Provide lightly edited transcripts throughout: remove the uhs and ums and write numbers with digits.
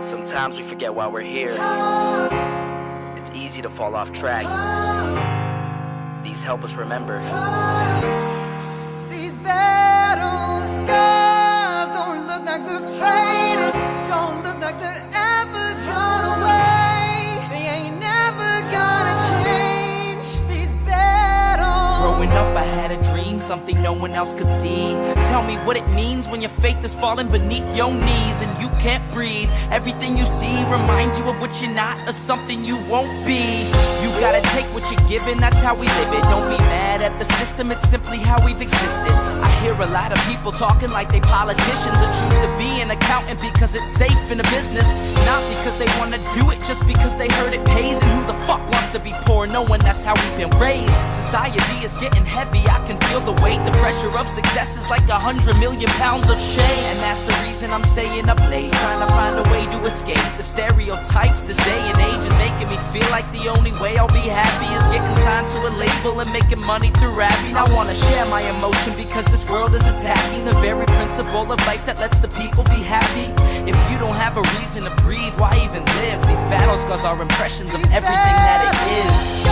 Sometimes we forget why we're here. It's easy to fall off track. These help us remember. These battle scars don't look like they're faded, don't look like they're ever gone away. They ain't never gonna change. These battles. Growing up, I had a dream, something no one else could see. Tell me what it means when your faith is falling beneath your knees and you can't breathe. Everything you see reminds you of what you're not or something you won't be. You gotta take what you're given, that's how we live it. Don't be mad at the system, it's simply how we've existed. I hear a lot of people talking like they politicians and choose to be an accountant because it's safe in a business. Not because they wanna do it, just because they heard it pays. And who the fuck wants to be poor knowing that's how we've been raised? Society is getting heavy, I can feel the weight. The pressure of success is like 100 million pounds of shame. And that's the reason I'm staying up late, trying to find a way to escape the stereotypes. This day and age is making me feel like the only way I'll be happy is getting signed to a label and making money through rapping. I wanna share my emotion because this world is attacking the very principle of life that lets the people be happy. If you don't have a reason to breathe, why even live? These battle scars are impressions of everything that it is.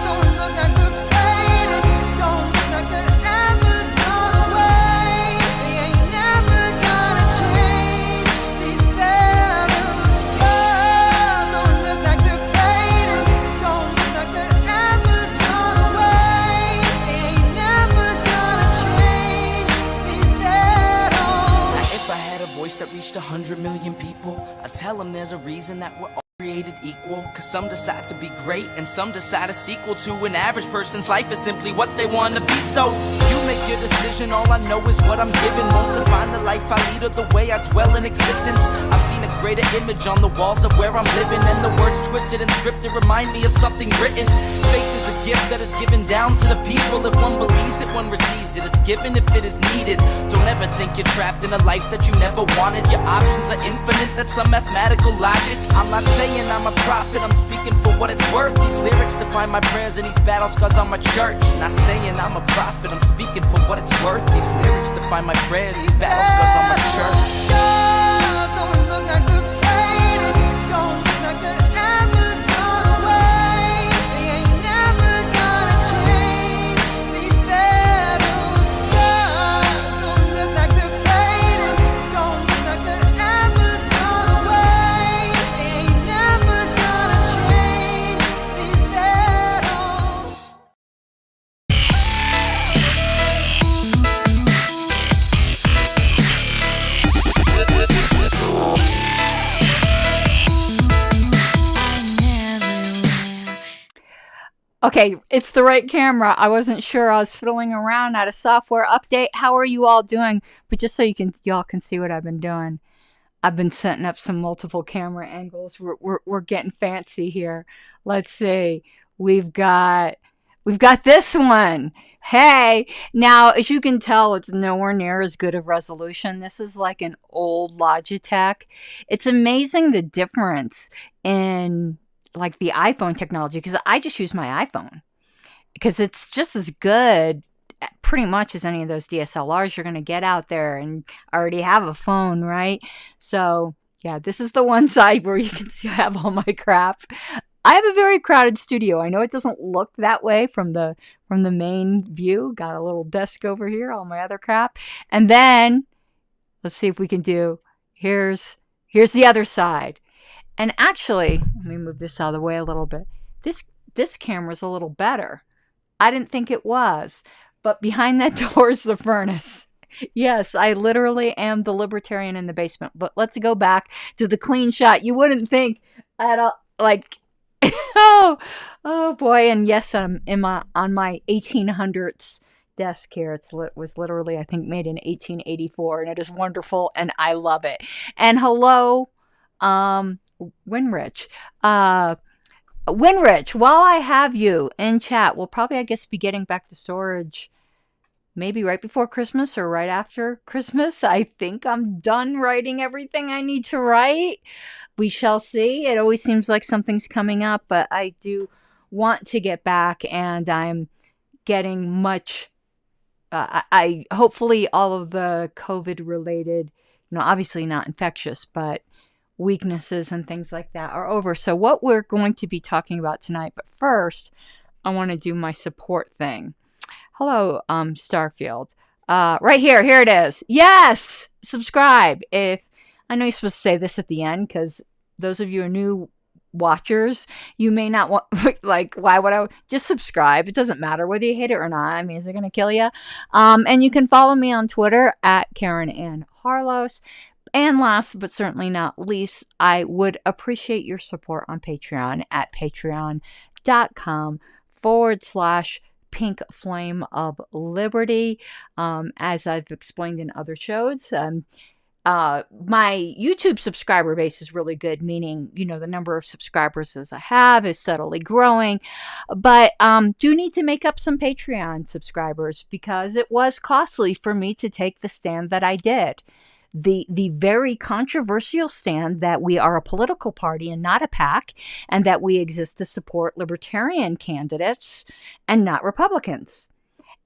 Don't look like they're faded, don't look like they're ever gone away. They ain't never gonna change. These battle scars don't look like they're faded, don't look like they're ever gone away. They ain't never gonna change. These battles. Now, if I had a voice that reached 100 million people, I'd tell them there's a reason that we're all created equal. Cause some decide to be great and some decide a sequel to an average person's life is simply what they want to be. So you make your decision, all I know is what I'm given. Won't define the life I lead or the way I dwell in existence. I've seen a greater image on the walls of where I'm living, and the words twisted and scripted remind me of something written. Faith is a gift that is given down to the people. If one believes it, one receives it. It's given if it is needed. Don't ever think you're trapped in a life that you never wanted. Your options are infinite, that's some mathematical logic. I'm not saying I'm a prophet, I'm speaking for what it's worth. These lyrics define my prayers and these battle scars on my church. Not saying I'm a prophet, I'm speaking for what it's worth. These lyrics define my prayers, these battle scars on my church. Don't look like they're faded, don't look like they're ever gone away. They ain't never gonna change. These battle scars don't look like they're faded, don't look like they're ever gone away. They ain't never gonna change. These battles. Okay, it's the right camera. I wasn't sure. I was fiddling around at a software update. How are you all doing? But just so y'all can see what I've been doing, I've been setting up some multiple camera angles. We're getting fancy here. Let's see. We've got this one. Hey, now as you can tell, it's nowhere near as good of resolution. This is like an old Logitech. It's amazing the difference in like the iPhone technology, because I just use my iPhone because it's just as good pretty much as any of those DSLRs you're going to get out there, and I already have a phone, right? So yeah, this is the one side where you can see I have all my crap. I have a very crowded studio. I know it doesn't look that way from the main view. Got a little desk over here, all my other crap. And then let's see if we can do, here's the other side. And actually, let me move this out of the way a little bit. This camera's a little better. I didn't think it was. But behind that door is the furnace. Yes, I literally am the Libertarian in the basement. But let's go back to the clean shot. You wouldn't think at all, like, oh boy. And yes, I'm on my 1800s desk here. It was literally, I think, made in 1884. And it is wonderful. And I love it. And hello, Winrich. Winrich, while I have you in chat, we'll probably, I guess, be getting back to storage maybe right before Christmas or right after Christmas. I think I'm done writing everything I need to write. We shall see. It always seems like something's coming up, but I do want to get back, and I'm getting much, I hopefully all of the COVID related, obviously not infectious, but weaknesses and things like that are over. So what we're going to be talking about tonight, but first, I want to do my support thing. Hello, Starfield. Right here it is. Yes! Subscribe. If I know you're supposed to say this at the end, because those of you who are new watchers, you may not want, like, why would I just subscribe? It doesn't matter whether you hate it or not. I mean, is it going to kill you? And you can follow me on Twitter at Karen Ann Harlos. And last but certainly not least, I would appreciate your support on Patreon at patreon.com/Pink Flame of Liberty. As I've explained in other shows, my YouTube subscriber base is really good, meaning, the number of subscribers as I have is steadily growing, but do need to make up some Patreon subscribers because it was costly for me to take the stand that I did. The very controversial stand that we are a political party and not a PAC, and that we exist to support Libertarian candidates and not Republicans.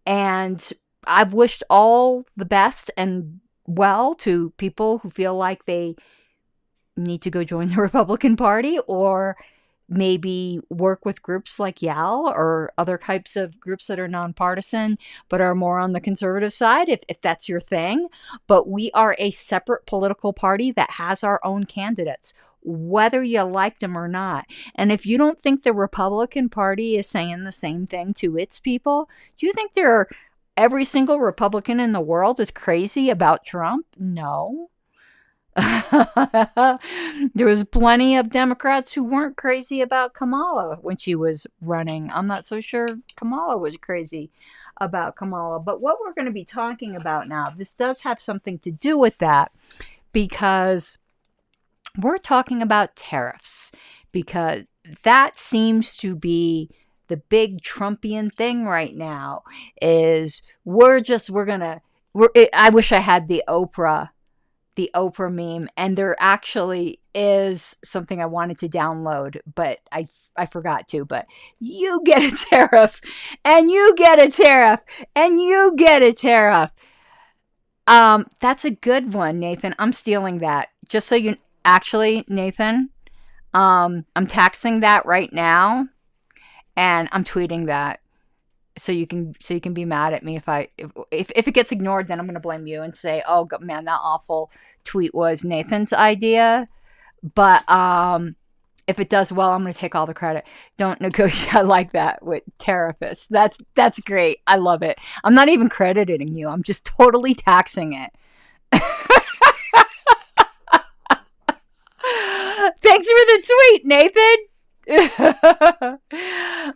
And I've wished all the best and well to people who feel like they need to go join the Republican Party, or maybe work with groups like YAL or other types of groups that are nonpartisan but are more on the conservative side, if that's your thing. But we are a separate political party that has our own candidates, whether you like them or not. And if you don't think the Republican Party is saying the same thing to its people, do you think every single Republican in the world is crazy about Trump? No. There was plenty of Democrats who weren't crazy about Kamala when she was running. I'm not so sure Kamala was crazy about Kamala. But what we're going to be talking about now, this does have something to do with that, because we're talking about tariffs, because that seems to be the big Trumpian thing right now. Is I wish I had the Oprah meme, and there actually is something I wanted to download, but I forgot to. But you get a tariff, and you get a tariff, and you get a tariff. That's a good one, Nathan. I'm stealing that. Just so you actually, Nathan, I'm taxing that right now, and I'm tweeting that. So you can be mad at me if it gets ignored. Then I'm going to blame you and say, oh man, that awful tweet was Nathan's idea. But if it does well, I'm going to take all the credit. Don't negotiate. I like that with tariffs. That's great. I love it. I'm not even crediting you. I'm just totally taxing it. Thanks for the tweet, Nathan.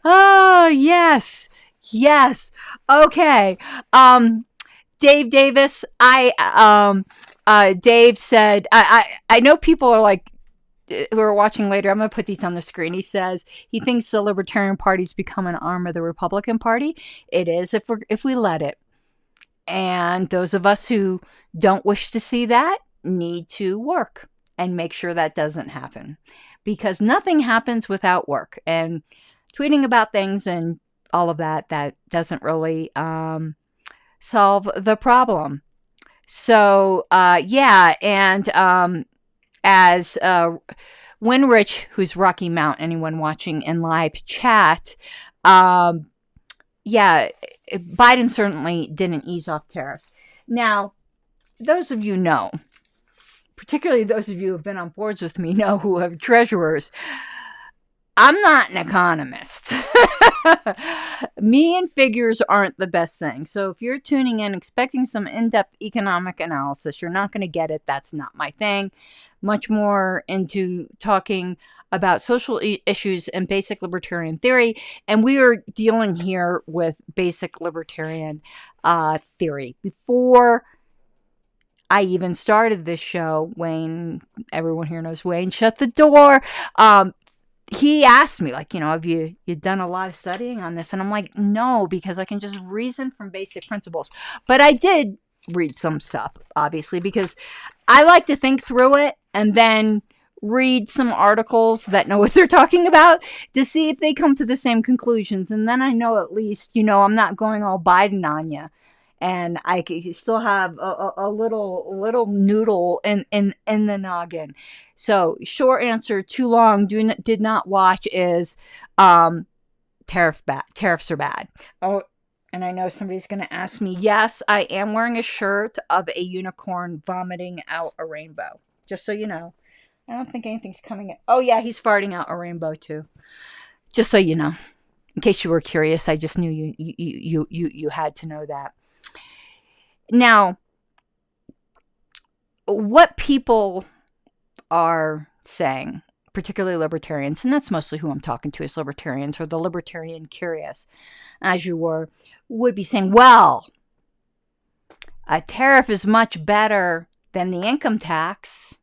Oh yes. Yes. Okay. Dave Davis, Dave said, I know people are like, who are watching later, I'm going to put these on the screen. He says he thinks the Libertarian Party's become an arm of the Republican Party. It is if we let it. And those of us who don't wish to see that need to work and make sure that doesn't happen. Because nothing happens without work. And tweeting about things and all of that doesn't really solve the problem. So, yeah, and as Winrich, who's Rocky Mount, anyone watching in live chat, yeah, Biden certainly didn't ease off tariffs. Now, those of you know, particularly those of you who have been on boards with me know, who have treasurers, I'm not an economist. Me and figures aren't the best thing. So if you're tuning in expecting some in-depth economic analysis, you're not going to get it. That's not my thing. Much more into talking about social issues and basic libertarian theory. And we are dealing here with basic libertarian theory. Before I even started this show, Wayne, everyone here knows Wayne, shut the door. He asked me, like, have you done a lot of studying on this? And I'm like, no, because I can just reason from basic principles. But I did read some stuff, obviously, because I like to think through it and then read some articles that know what they're talking about to see if they come to the same conclusions. And then I know at least, I'm not going all Biden on you. and I still have a little noodle in the noggin. So short answer, too long, did not watch is tariffs are bad. Oh, and I know somebody's going to ask me, yes, I am wearing a shirt of a unicorn vomiting out a rainbow. Just so you know. I don't think anything's coming in. Oh, yeah, he's farting out a rainbow, too. Just so you know. In case you were curious, I just knew you had to know that. Now, what people are saying, particularly libertarians, and that's mostly who I'm talking to, is libertarians, or the libertarian curious, as you were, would be saying, well, a tariff is much better than the income tax.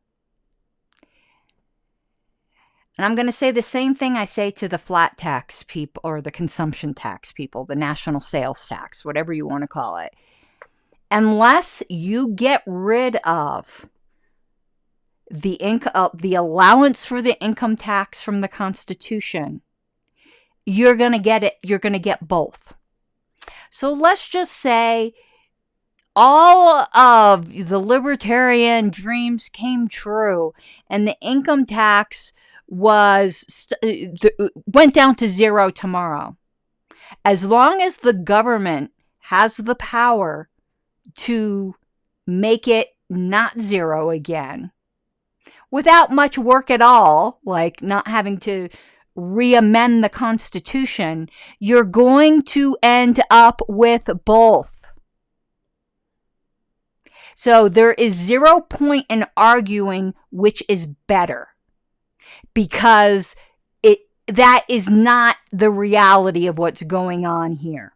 And I'm going to say the same thing I say to the flat tax people, or the consumption tax people, the national sales tax, whatever you want to call it. Unless you get rid of the allowance for the income tax from the Constitution, you're going to get it. You're going to get both. So let's just say all of the libertarian dreams came true, and the income tax went down to zero tomorrow. As long as the government has the power to make it not zero again, without much work at all, like not having to re-amend the Constitution, you're going to end up with both. So there is 0 point in arguing which is better, because that is not the reality of what's going on here.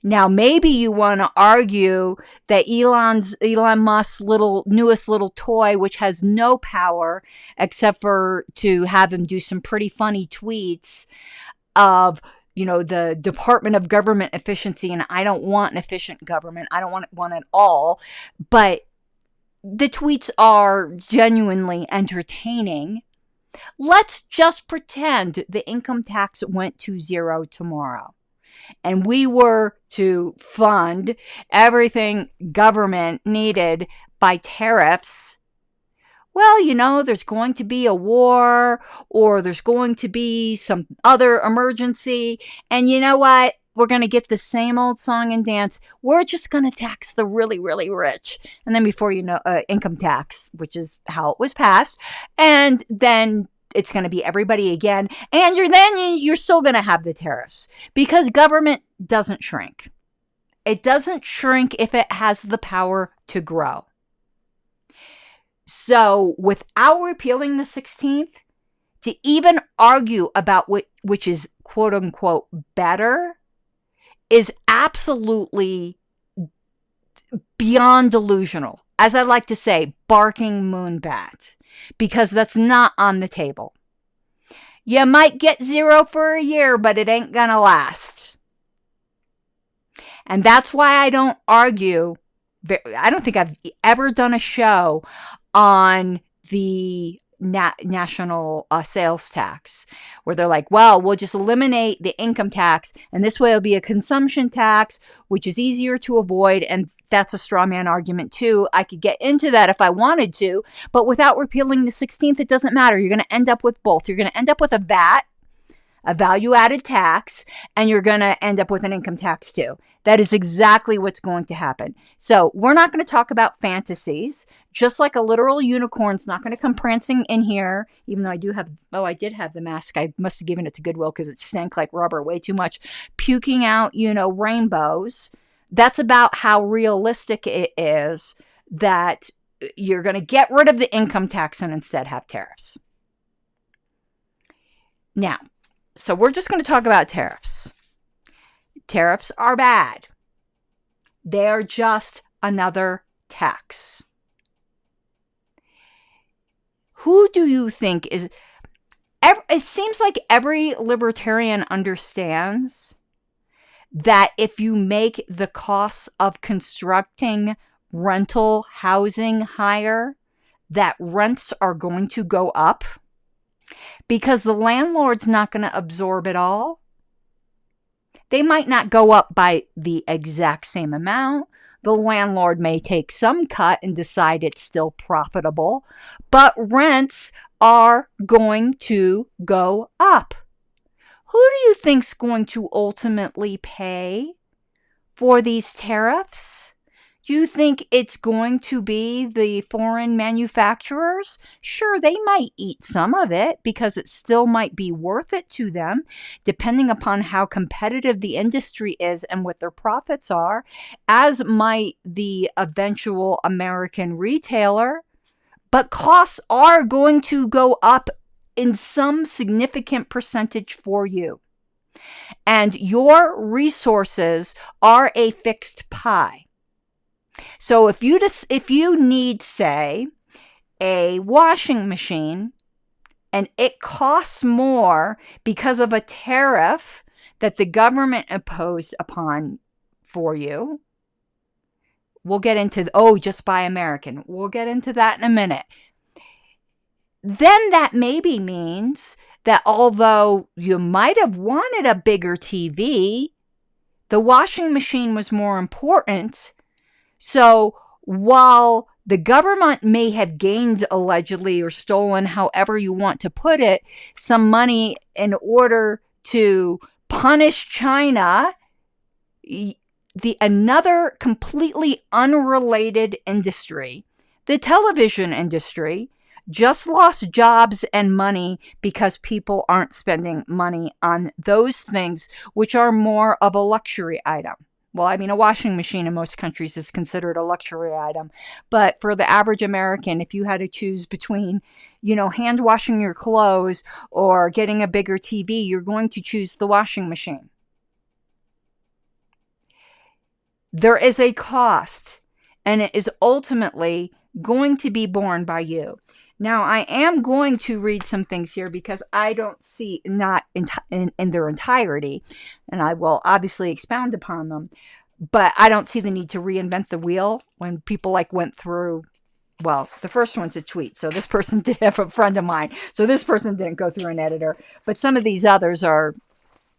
Now, maybe you want to argue that Elon Musk's newest little toy, which has no power except for to have him do some pretty funny tweets of, the Department of Government Efficiency, and I don't want an efficient government. I don't want one at all. But the tweets are genuinely entertaining. Let's just pretend the income tax went to zero tomorrow, and we were to fund everything government needed by tariffs. Well, there's going to be a war, or there's going to be some other emergency, and you know what? We're going to get the same old song and dance. We're just going to tax the really, really rich. And then before you know, income tax, which is how it was passed, and then it's going to be everybody again. And you're still going to have the tariffs, because government doesn't shrink. It doesn't shrink if it has the power to grow. So without repealing the 16th, to even argue about which is quote unquote better is absolutely beyond delusional. As I like to say, barking moonbat, because that's not on the table. You might get zero for a year, but it ain't gonna last. And that's why I don't argue. I don't think I've ever done a show on the national sales tax where they're like, well, we'll just eliminate the income tax, and this way it'll be a consumption tax, which is easier to avoid. And that's a straw man argument too. I could get into that if I wanted to, but without repealing the 16th, it doesn't matter. You're going to end up with both. You're going to end up with a VAT, a value-added tax, and you're going to end up with an income tax too. That is exactly what's going to happen. So we're not going to talk about fantasies, just like a literal unicorn's not going to come prancing in here, even though I did have the mask. I must have given it to Goodwill because it stank like rubber way too much, puking out, rainbows. That's about how realistic it is that you're going to get rid of the income tax and instead have tariffs. Now, so we're just going to talk about tariffs. Tariffs are bad. They are just another tax. Who do you think is... It seems like every libertarian understands that if you make the costs of constructing rental housing higher, that rents are going to go up, because the landlord's not going to absorb it all. They might not go up by the exact same amount. The landlord may take some cut and decide it's still profitable, but rents are going to go up. Who do you think's going to ultimately pay for these tariffs? Do you think it's going to be the foreign manufacturers? Sure, they might eat some of it because it still might be worth it to them, depending upon how competitive the industry is and what their profits are, as might the eventual American retailer. But costs are going to go up in some significant percentage for you. And your resources are a fixed pie. So if you need, say, a washing machine and it costs more because of a tariff that the government imposed upon for you, we'll get into, just buy American. We'll get into that in a minute. Then that maybe means that although you might have wanted a bigger TV, the washing machine was more important. So while the government may have gained allegedly or stolen, however you want to put it, some money in order to punish China, another completely unrelated industry, the television industry, just lost jobs and money because people aren't spending money on those things which are more of a luxury item. Well, I mean, a washing machine in most countries is considered a luxury item. But for the average American, if you had to choose between, hand washing your clothes or getting a bigger TV, you're going to choose the washing machine. There is a cost, and it is ultimately going to be borne by you. Now, I am going to read some things here because I don't see, not in their entirety, and I will obviously expound upon them, but I don't see the need to reinvent the wheel when people went through, well, the first one's a tweet, so this person did have a friend of mine, so this person didn't go through an editor, but some of these others are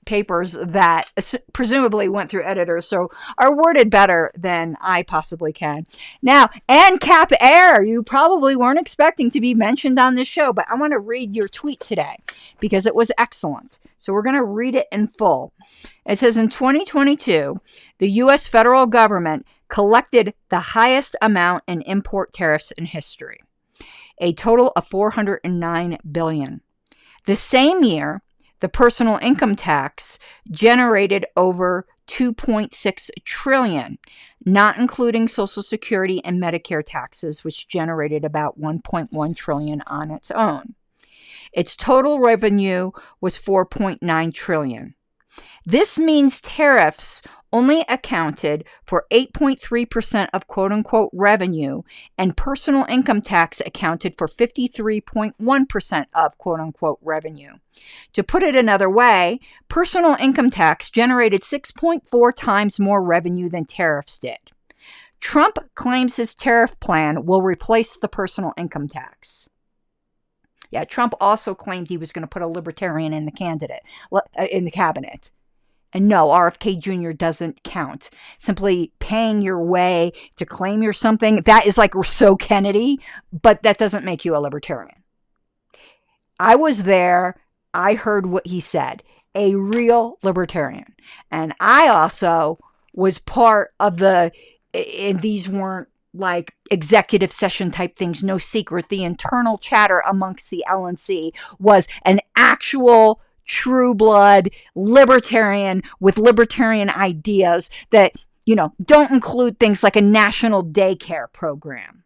papers that presumably went through editors, so are worded better than I possibly can. Now, ANCAP Air, you probably weren't expecting to be mentioned on this show, but I want to read your tweet today because it was excellent. So we're going to read it in full. It says, in 2022, the U.S. federal government collected the highest amount in import tariffs in history, a total of $409 billion. The same year, the personal income tax generated over $2.6 trillion, not including Social Security and Medicare taxes, which generated about $1.1 trillion on its own. Its total revenue was $4.9 trillion. This means tariffs only accounted for 8.3% of quote-unquote revenue, and personal income tax accounted for 53.1% of quote-unquote revenue. To put it another way, personal income tax generated 6.4 times more revenue than tariffs did. Trump claims his tariff plan will replace the personal income tax. Yeah, Trump also claimed he was going to put a Libertarian in the cabinet. And no, RFK Jr. doesn't count. Simply paying your way to claim you're something, that is like so Kennedy, but that doesn't make you a Libertarian. I was there. I heard what he said. A real Libertarian. And I also was part of and these weren't like executive session type things, no secret. The internal chatter amongst the LNC was an actual true blood libertarian with libertarian ideas that, don't include things like a national daycare program.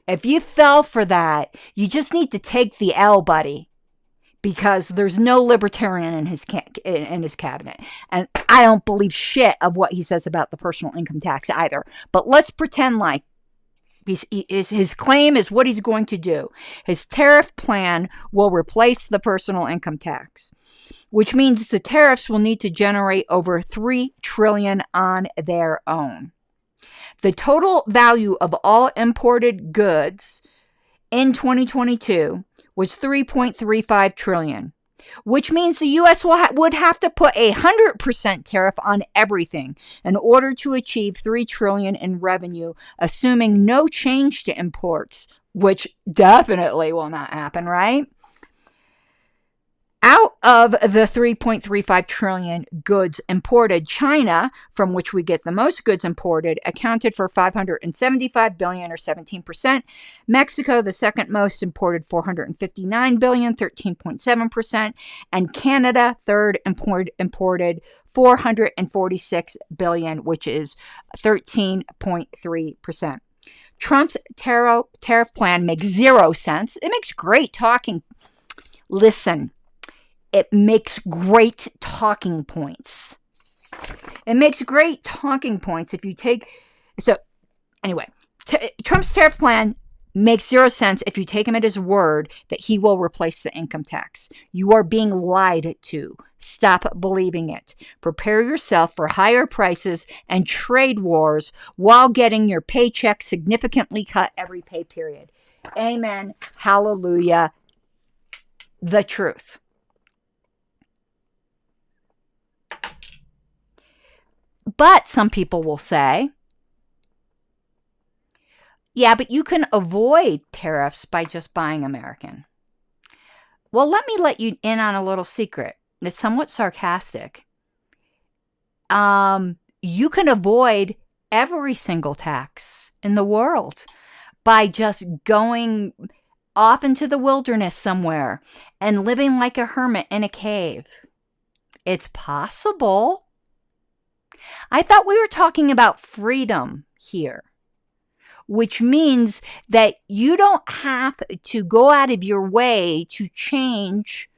If you fell for that, you just need to take the L, buddy, because there's no libertarian in his cabinet. And I don't believe shit of what he says about the personal income tax either. But let's pretend like his claim is what he's going to do. His tariff plan will replace the personal income tax, which means the tariffs will need to generate over $3 trillion on their own. The total value of all imported goods in 2022 was $3.35 trillion. which means the U.S. would have to put 100% tariff on everything in order to achieve $3 trillion in revenue, assuming no change to imports, which definitely will not happen, right? Out of the 3.35 trillion goods imported, China, from which we get the most goods imported, accounted for 575 billion or 17%. Mexico, the second most, imported 459 billion, 13.7%. And Canada, third, imported 446 billion, which is 13.3%. Trump's tariff plan makes zero sense. It makes great talking. Listen. It makes great talking points. It makes great talking points if you take... So, anyway, Trump's tariff plan makes zero sense if you take him at his word that he will replace the income tax. You are being lied to. Stop believing it. Prepare yourself for higher prices and trade wars while getting your paycheck significantly cut every pay period. Amen. Hallelujah. The truth. But some people will say, yeah, but you can avoid tariffs by just buying American. Well, let me let you in on a little secret. It's somewhat sarcastic. You can avoid every single tax in the world by just going off into the wilderness somewhere and living like a hermit in a cave. It's possible. I thought we were talking about freedom here, which means that you don't have to go out of your way to change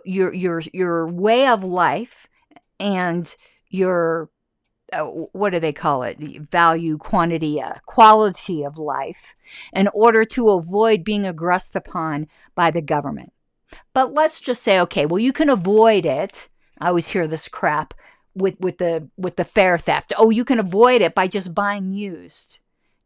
your way of life and your what do they call it? The value, quantity, quality of life in order to avoid being aggressed upon by the government. But let's just say, okay, well, you can avoid it. I always hear this crap. With the fare theft. Oh, you can avoid it by just buying used.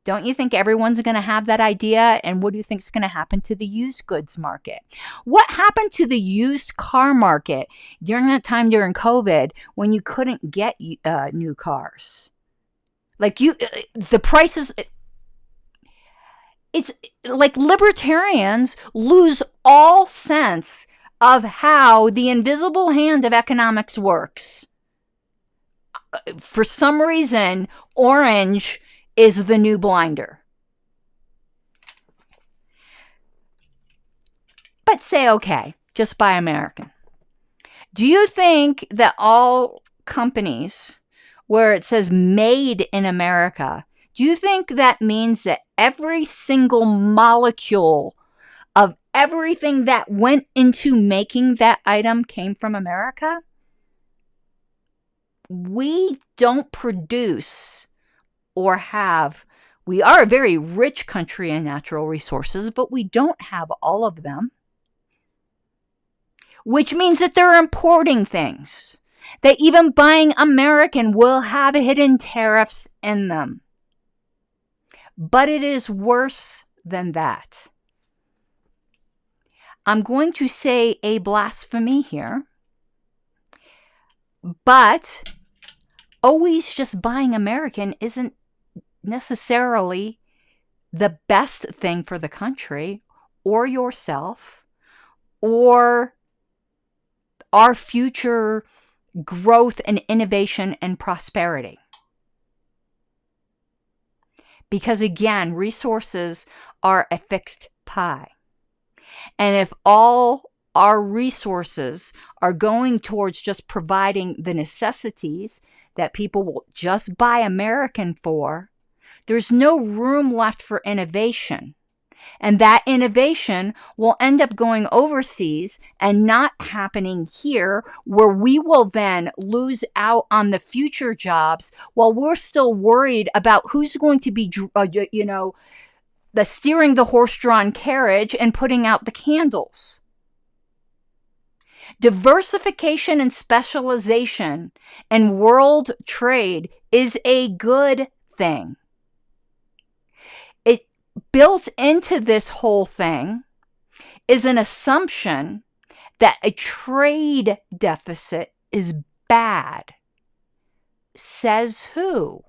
Don't you think everyone's going to have that idea? And what do you think is going to happen to the used goods market? What happened to the used car market during that time during COVID when you couldn't get new cars? Like the prices, it's like libertarians lose all sense of how the invisible hand of economics works. For some reason, orange is the new blinder. But say, okay, just buy American. Do you think that all companies where it says made in America, do you think that means that every single molecule of everything that went into making that item came from America? We don't produce or have, we are a very rich country in natural resources, but we don't have all of them. Which means that they're importing things. That even buying American will have hidden tariffs in them. But it is worse than that. I'm going to say a blasphemy here. But always just buying American isn't necessarily the best thing for the country or yourself or our future growth and innovation and prosperity. Because again, resources are a fixed pie. And if all our resources are going towards just providing the necessities that people will just buy American for, there's no room left for innovation. And that innovation will end up going overseas and not happening here, where we will then lose out on the future jobs while we're still worried about who's going to be, the steering the horse-drawn carriage and putting out the candles. Diversification and specialization in world trade is a good thing. Built into this whole thing is an assumption that a trade deficit is bad. Says who?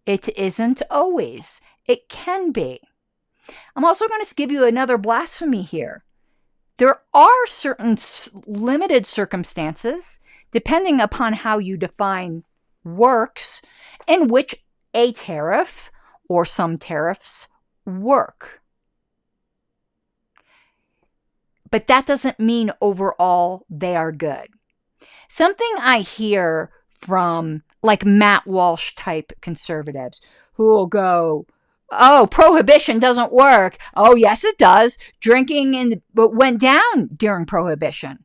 It isn't always. It can be. I'm also going to give you another blasphemy here. There are certain limited circumstances, depending upon how you define works, in which a tariff or some tariffs work. But that doesn't mean overall they are good. Something I hear from like Matt Walsh type conservatives who will go, oh, prohibition doesn't work. Oh, yes, it does. Drinking went down during prohibition.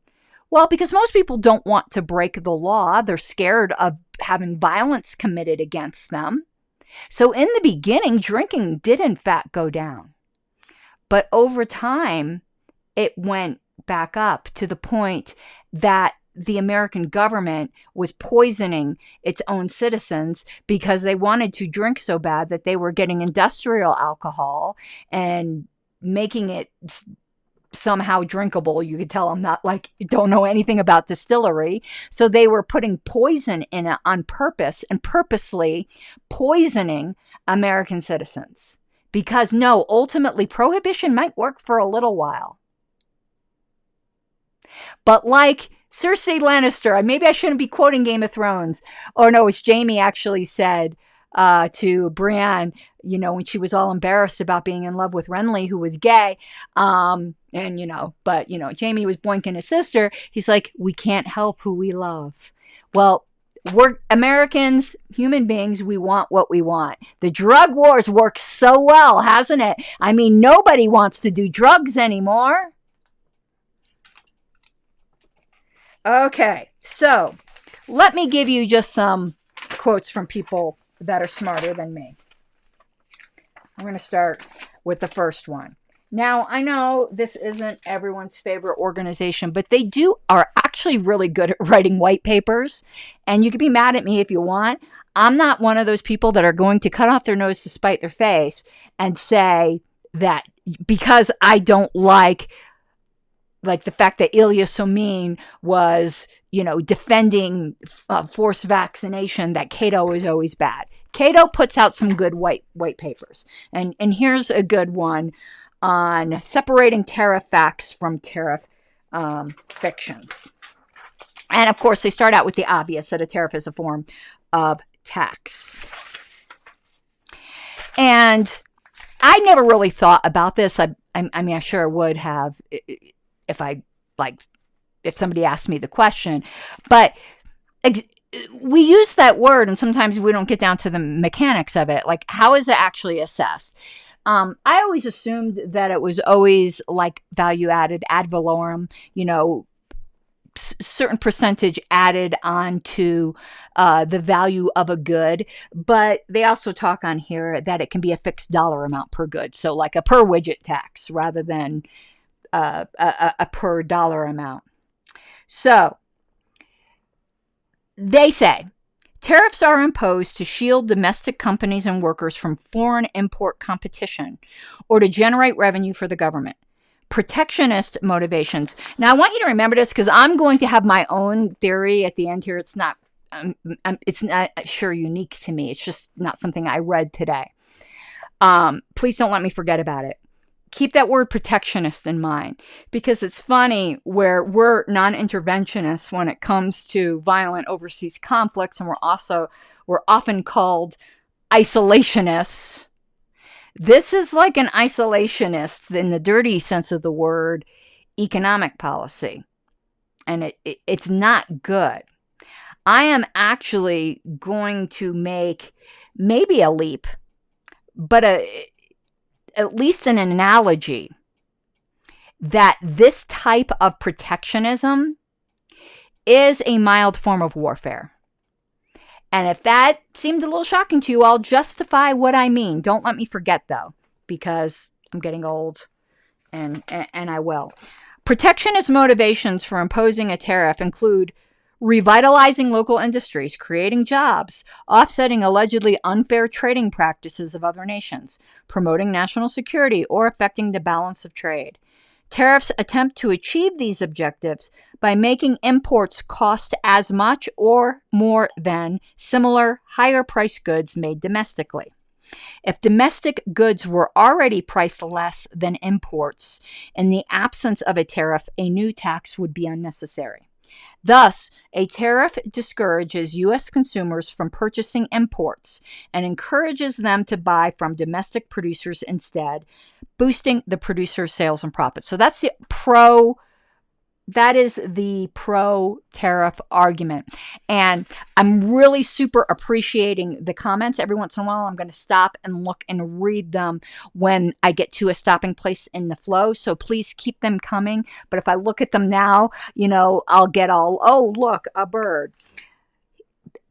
Well, because most people don't want to break the law. They're scared of having violence committed against them. So in the beginning, drinking did in fact go down. But over time, it went back up to the point that the American government was poisoning its own citizens because they wanted to drink so bad that they were getting industrial alcohol and making it somehow drinkable. You could tell I'm not don't know anything about distillery. So they were putting poison in it on purpose and purposely poisoning American citizens. Because no, ultimately prohibition might work for a little while. But like Cersei Lannister, maybe I shouldn't be quoting Game of Thrones. Or no, it's Jaime actually said to Brienne, when she was all embarrassed about being in love with Renly, who was gay. Jaime was boinking his sister. He's like, we can't help who we love. Well, we're Americans, human beings, we want what we want. The drug wars work so well, hasn't it? I mean, nobody wants to do drugs anymore. Okay, so let me give you just some quotes from people that are smarter than me. I'm going to start with the first one. Now, I know this isn't everyone's favorite organization, but they are actually really good at writing white papers. And you can be mad at me if you want. I'm not one of those people that are going to cut off their nose to spite their face and say that because I don't like the fact that Ilya Somin was, defending forced vaccination, that Cato is always bad. Cato puts out some good white papers. And here's a good one on separating tariff facts from tariff fictions. And of course, they start out with the obvious, that a tariff is a form of tax. And I never really thought about this. I mean, I sure would have if somebody asked me the question, but we use that word and sometimes we don't get down to the mechanics of it. Like, how is it actually assessed? I always assumed that it was always like value added, ad valorem, certain percentage added onto the value of a good. But they also talk on here that it can be a fixed dollar amount per good. So like a per widget tax rather than a per dollar amount. So they say tariffs are imposed to shield domestic companies and workers from foreign import competition or to generate revenue for the government. Protectionist motivations. Now I want you to remember this because I'm going to have my own theory at the end here. It's not sure unique to me. It's just not something I read today. Please don't let me forget about it. Keep that word protectionist in mind because it's funny where we're non-interventionists when it comes to violent overseas conflicts, and we're often called isolationists. This is like an isolationist in the dirty sense of the word economic policy, and it's not good. I am actually going to make maybe a leap, but at least an analogy that this type of protectionism is a mild form of warfare. And if that seemed a little shocking to you, I'll justify what I mean. Don't let me forget, though, because I'm getting old and I will. Protectionist motivations for imposing a tariff include revitalizing local industries, creating jobs, offsetting allegedly unfair trading practices of other nations, promoting national security, or affecting the balance of trade. Tariffs attempt to achieve these objectives by making imports cost as much or more than similar higher-priced goods made domestically. If domestic goods were already priced less than imports, in the absence of a tariff, a new tax would be unnecessary. Thus, a tariff discourages U.S. consumers from purchasing imports and encourages them to buy from domestic producers instead, boosting the producer's sales and profits. So that's the pro-tariff argument. And I'm really super appreciating the comments. Every once in a while, I'm going to stop and look and read them when I get to a stopping place in the flow. So please keep them coming. But if I look at them now, I'll get all, oh, look, a bird.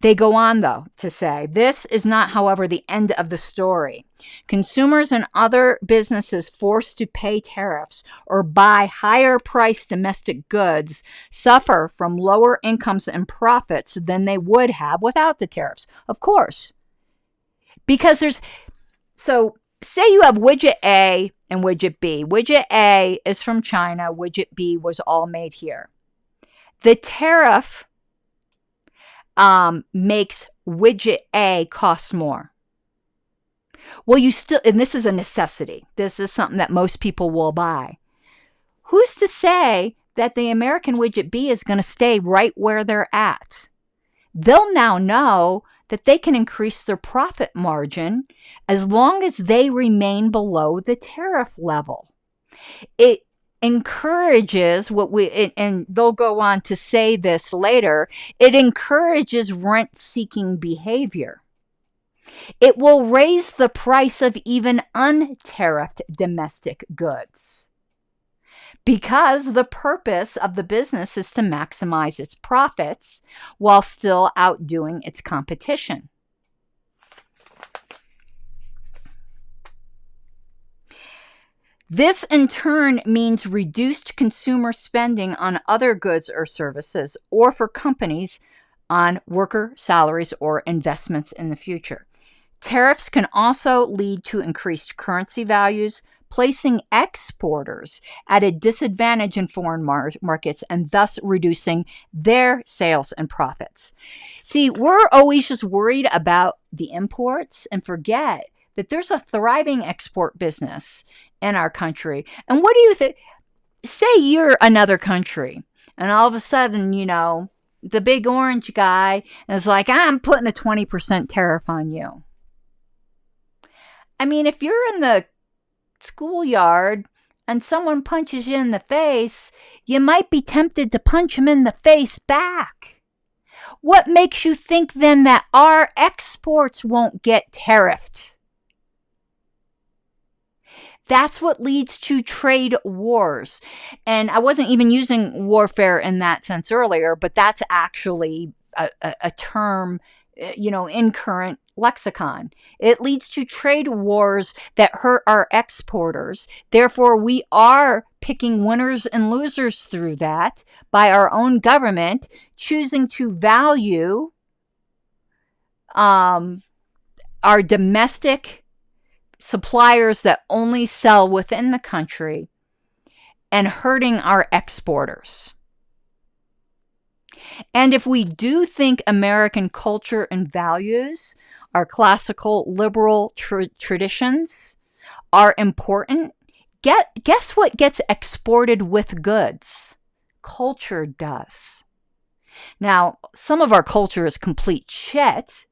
They go on, though, to say, this is not, however, the end of the story. Consumers and other businesses forced to pay tariffs or buy higher-priced domestic goods suffer from lower incomes and profits than they would have without the tariffs. Of course. Because so say you have widget A and widget B. Widget A is from China. Widget B was all made here. The tariff makes widget A cost more. Well, and this is a necessity. This is something that most people will buy. Who's to say that the American widget B is going to stay right where they're at? They'll now know that they can increase their profit margin as long as they remain below the tariff level. It encourages and they'll go on to say this later, it encourages rent-seeking behavior. It will raise the price of even untariffed domestic goods because the purpose of the business is to maximize its profits while still outdoing its competition. This, in turn, means reduced consumer spending on other goods or services, or for companies on worker salaries or investments in the future. Tariffs can also lead to increased currency values, placing exporters at a disadvantage in foreign markets and thus reducing their sales and profits. See, we're always just worried about the imports and forget that there's a thriving export business in our country. And what do you think? Say you're another country, and all of a sudden, the big orange guy is like, I'm putting a 20% tariff on you. I mean, if you're in the schoolyard and someone punches you in the face, you might be tempted to punch him in the face back. What makes you think then that our exports won't get tariffed? That's what leads to trade wars. And I wasn't even using warfare in that sense earlier, but that's actually a term, in current lexicon. It leads to trade wars that hurt our exporters. Therefore, we are picking winners and losers through that by our own government choosing to value our domestic suppliers that only sell within the country and hurting our exporters. And if we do think American culture and values, our classical liberal traditions are important, guess what gets exported with goods? Culture does. Now, some of our culture is complete shit,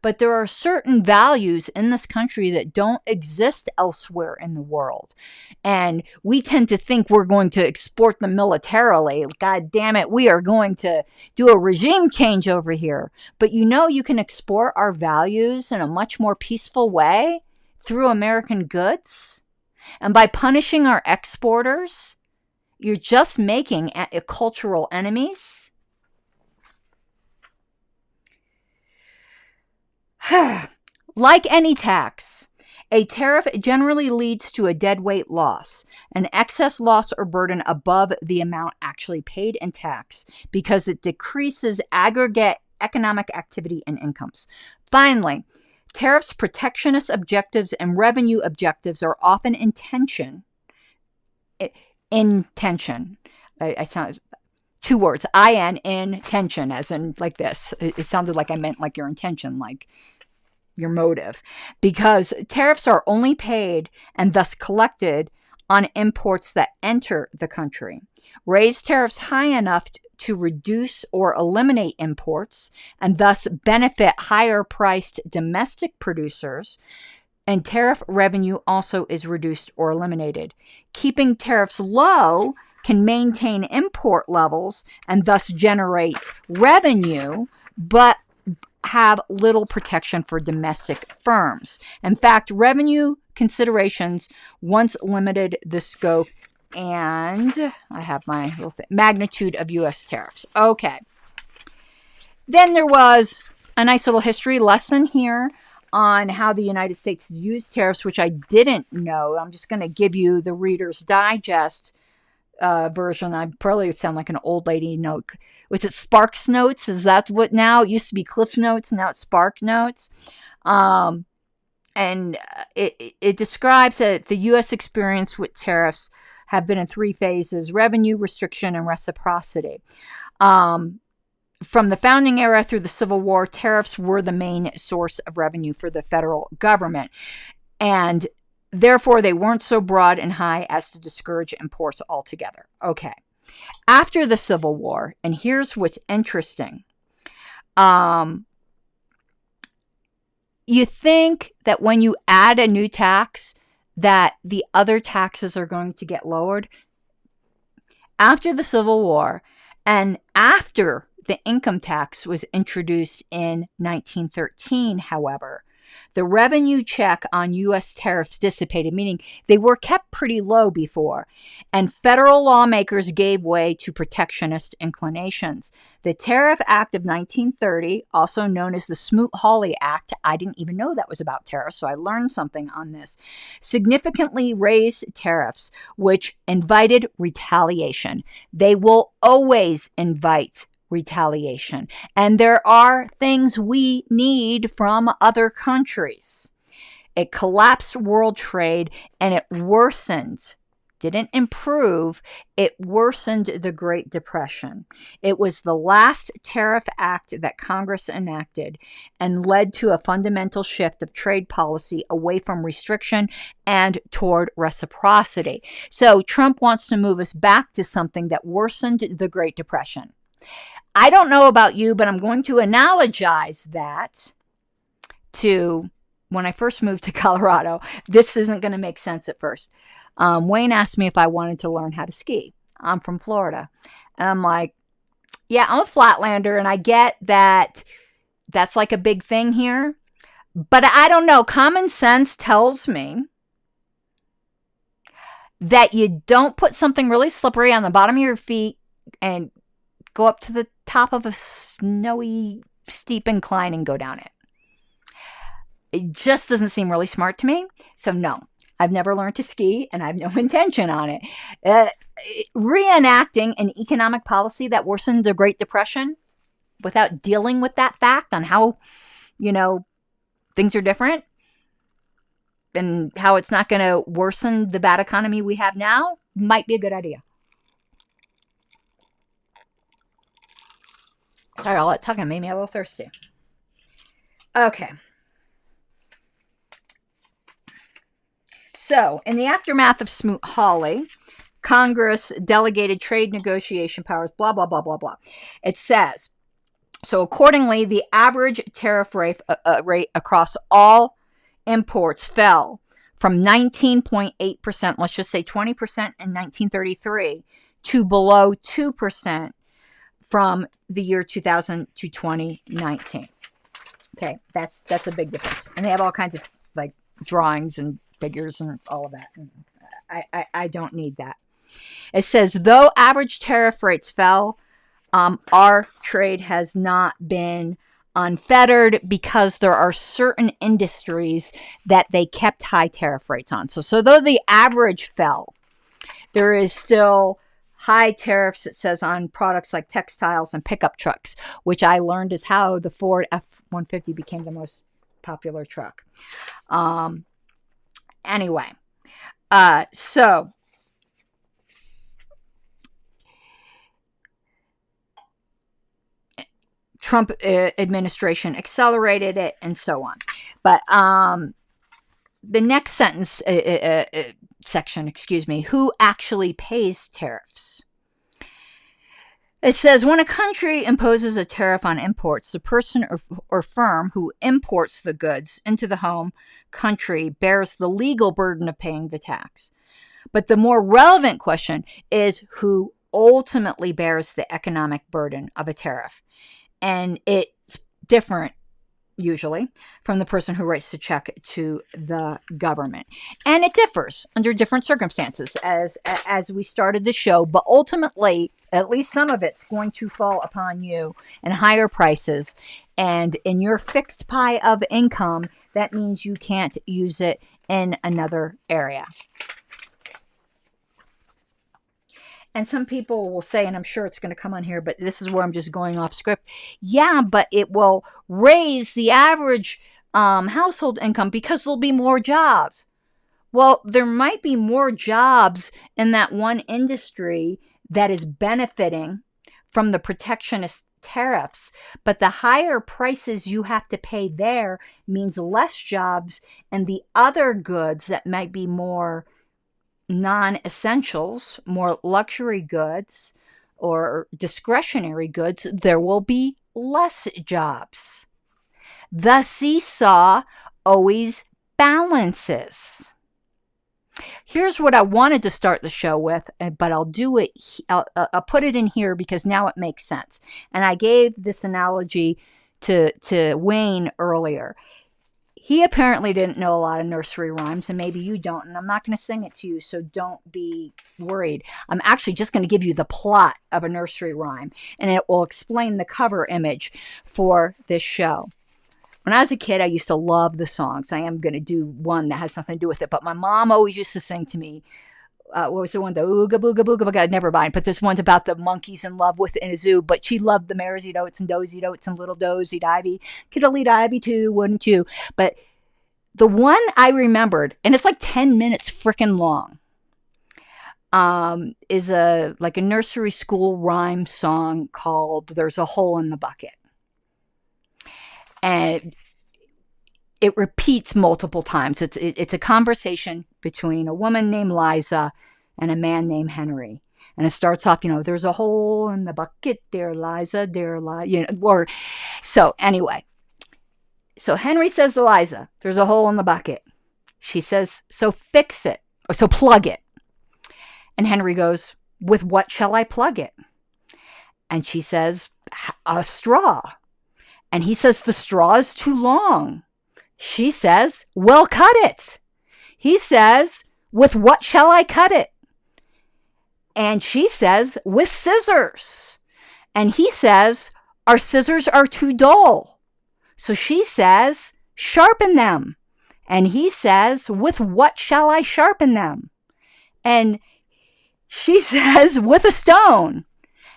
but there are certain values in this country that don't exist elsewhere in the world. And we tend to think we're going to export them militarily. God damn it, we are going to do a regime change over here. But you can export our values in a much more peaceful way through American goods. And by punishing our exporters, you're just making cultural enemies. Like any tax, a tariff generally leads to a deadweight loss, an excess loss or burden above the amount actually paid in tax, because it decreases aggregate economic activity and incomes. Finally, tariffs' protectionist objectives and revenue objectives are often in tension. intention. I sound 2 words, intention, as in like this. It sounded like I meant like your intention, like your motive, because tariffs are only paid and thus collected on imports that enter the country. Raise tariffs high enough to reduce or eliminate imports and thus benefit higher priced domestic producers, and tariff revenue also is reduced or eliminated. Keeping tariffs low can maintain import levels and thus generate revenue, but have little protection for domestic firms. In fact, revenue considerations once limited the scope and I have my little magnitude of U.S. tariffs. Okay. Then there was a nice little history lesson here on how the United States has used tariffs, which I didn't know. I'm just going to give you the Reader's Digest version. I probably would sound like an old lady note. Was it Sparks Notes? Is that what now? It used to be Cliff Notes, now it's Spark Notes. And it describes that the U.S. experience with tariffs have been in 3 phases: revenue, restriction, and reciprocity. From the founding era through the Civil War, tariffs were the main source of revenue for the federal government. And therefore, they weren't so broad and high as to discourage imports altogether. Okay. After the Civil War, and here's what's interesting. You think that when you add a new tax, that the other taxes are going to get lowered. After the Civil War, and after the income tax was introduced in 1913, however, the revenue check on U.S. tariffs dissipated, meaning they were kept pretty low before, and federal lawmakers gave way to protectionist inclinations. The Tariff Act of 1930, also known as the Smoot-Hawley Act, I didn't even know that was about tariffs, so I learned something on this, significantly raised tariffs, which invited retaliation. They will always invite retaliation. And there are things we need from other countries. It collapsed world trade and it worsened, didn't improve, it worsened the Great Depression. It was the last tariff act that Congress enacted and led to a fundamental shift of trade policy away from restriction and toward reciprocity. So Trump wants to move us back to something that worsened the Great Depression. I don't know about you, but I'm going to analogize that to when I first moved to Colorado. This isn't going to make sense at first. Wayne asked me if I wanted to learn how to ski. I'm from Florida. And I'm like, yeah, I'm a flatlander, and I get that that's like a big thing here. But I don't know. Common sense tells me that you don't put something really slippery on the bottom of your feet and go up to the top of a snowy, steep incline and go down it. It just doesn't seem really smart to me. So no, I've never learned to ski and I have no intention on it. Reenacting an economic policy that worsened the Great Depression without dealing with that fact on how, things are different and how it's not going to worsen the bad economy we have now might be a good idea. Sorry, all that talking made me a little thirsty. Okay. So, in the aftermath of Smoot-Hawley, Congress delegated trade negotiation powers, blah, blah, blah, blah, blah. It says, so accordingly, the average tariff rate across all imports fell from 19.8%, let's just say 20% in 1933, to below 2% from the year 2000 to 2019. Okay, that's a big difference. And they have all kinds of like drawings and figures and all of that. I don't need that. It says, though average tariff rates fell, our trade has not been unfettered because there are certain industries that they kept high tariff rates on. So though the average fell, there is still high tariffs, it says, on products like textiles and pickup trucks, which I learned is how the Ford F-150 became the most popular truck. Anyway, so Trump administration accelerated it, and so on. But the next section, who actually pays tariffs? It says, when a country imposes a tariff on imports, the person or firm who imports the goods into the home country bears the legal burden of paying the tax. But the more relevant question is who ultimately bears the economic burden of a tariff. And it's different, usually, from the person who writes the check to the government. And it differs under different circumstances, as we started the show. But ultimately, at least some of it's going to fall upon you in higher prices. And in your fixed pie of income, that means you can't use it in another area. And some people will say, and I'm sure it's going to come on here, but this is where I'm just going off script. Yeah, but it will raise the average household income because there'll be more jobs. Well, there might be more jobs in that one industry that is benefiting from the protectionist tariffs, but the higher prices you have to pay there means less jobs, and the other goods that might be more non-essentials, more luxury goods or discretionary goods, there will be less jobs. The seesaw always balances. Here's what I wanted to start the show with, but I'll do it. I'll put it in here because now it makes sense. And I gave this analogy to Wayne earlier. He apparently didn't know a lot of nursery rhymes, and maybe you don't, and I'm not going to sing it to you, so don't be worried. I'm actually just going to give you the plot of a nursery rhyme, and it will explain the cover image for this show. When I was a kid, I used to love the songs. I am going to do one that has nothing to do with it, but my mom always used to sing to me. What was the one? The ooga booga booga booga. Never mind. But there's ones about the monkeys in love with in a zoo. But she loved the maresy dotes and dozy dotes and little dozy divey. Kiddly divey too, wouldn't you? But the one I remembered, and it's like 10 minutes freaking long, is a nursery school rhyme song called "There's a Hole in the Bucket," and it repeats multiple times. It's a conversation between a woman named Liza and a man named Henry. And it starts off, there's a hole in the bucket, dear Liza, dear Liza, so anyway. So Henry says to Liza, there's a hole in the bucket. She says, so fix it, or so plug it. And Henry goes, with what shall I plug it? And she says, a straw. And he says, the straw is too long. She says, well, cut it. He says, with what shall I cut it? And she says, with scissors. And he says, our scissors are too dull. So she says, sharpen them. And he says, with what shall I sharpen them? And she says, with a stone.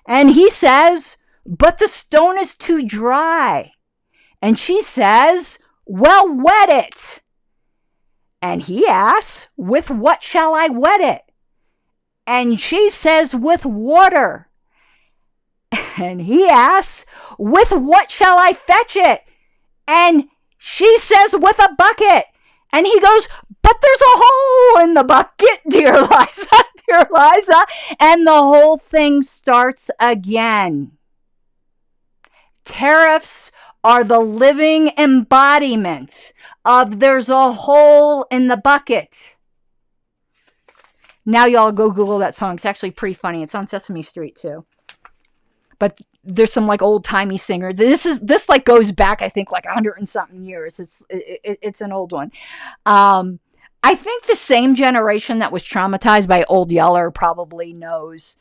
And he says, but the stone is too dry. And she says, well, wet it. And he asks, with what shall I wet it? And she says, with water. And he asks, with what shall I fetch it? And she says, with a bucket. And he goes, but there's a hole in the bucket, dear Liza, dear Liza. And the whole thing starts again. Tariffs are the embodiment of there's a hole in the bucket. Now y'all go Google that song. It's actually pretty funny. It's on Sesame Street too. But there's some old timey singer. This goes back, I think 100 and something years. It's an old one. I think the same generation that was traumatized by Old Yeller probably knows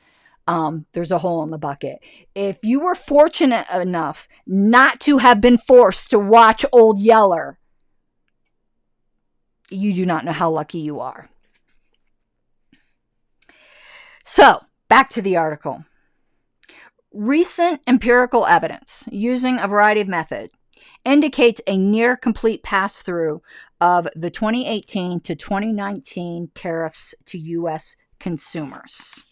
there's a hole in the bucket. If you were fortunate enough not to have been forced to watch Old Yeller, you do not know how lucky you are. So, back to the article. Recent empirical evidence, using a variety of methods, indicates a near complete pass-through of the 2018 to 2019 tariffs to U.S. consumers.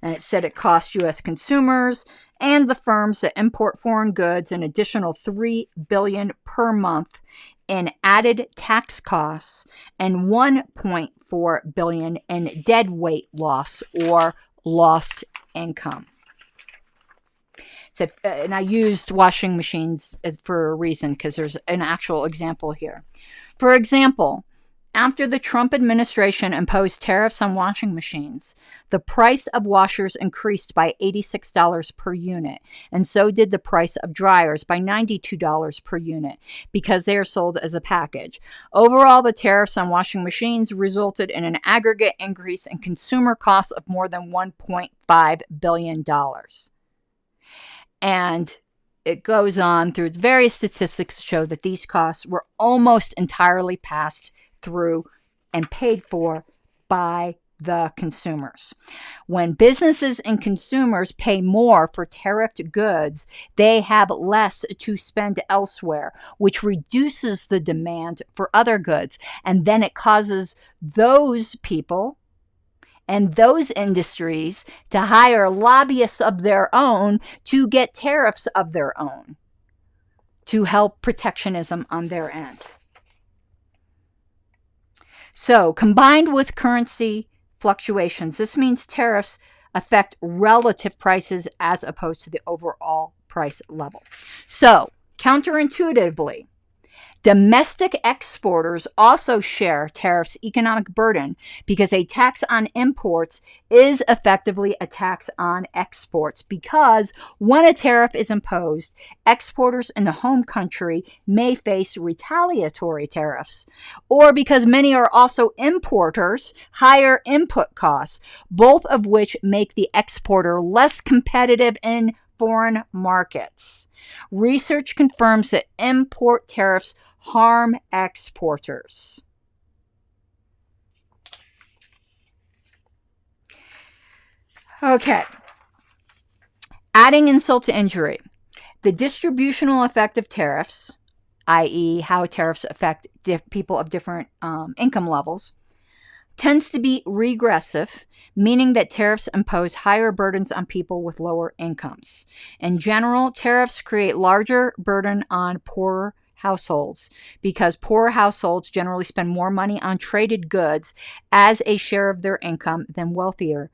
And it said it cost U.S. consumers and the firms that import foreign goods an additional $3 billion per month in added tax costs and $1.4 billion in deadweight loss or lost income. So, and I used washing machines for a reason, because there's an actual example here. For example, after the Trump administration imposed tariffs on washing machines, the price of washers increased by $86 per unit, and so did the price of dryers by $92 per unit, because they are sold as a package. Overall, the tariffs on washing machines resulted in an aggregate increase in consumer costs of more than $1.5 billion. And it goes on through various statistics to show that these costs were almost entirely passed through and paid for by the consumers. When businesses and consumers pay more for tariffed goods, they have less to spend elsewhere, which reduces the demand for other goods. And then it causes those people and those industries to hire lobbyists of their own to get tariffs of their own to help protectionism on their end. So, combined with currency fluctuations, this means tariffs affect relative prices as opposed to the overall price level. So, counterintuitively, domestic exporters also share tariffs' economic burden because a tax on imports is effectively a tax on exports, because when a tariff is imposed, exporters in the home country may face retaliatory tariffs, or because many are also importers, higher input costs, both of which make the exporter less competitive in foreign markets. Research confirms that import tariffs harm exporters. Okay. Adding insult to injury. The distributional effect of tariffs, i.e., how tariffs affect people of different income levels, tends to be regressive, meaning that tariffs impose higher burdens on people with lower incomes. In general, tariffs create larger burden on poorer households, because poor households generally spend more money on traded goods as a share of their income than wealthier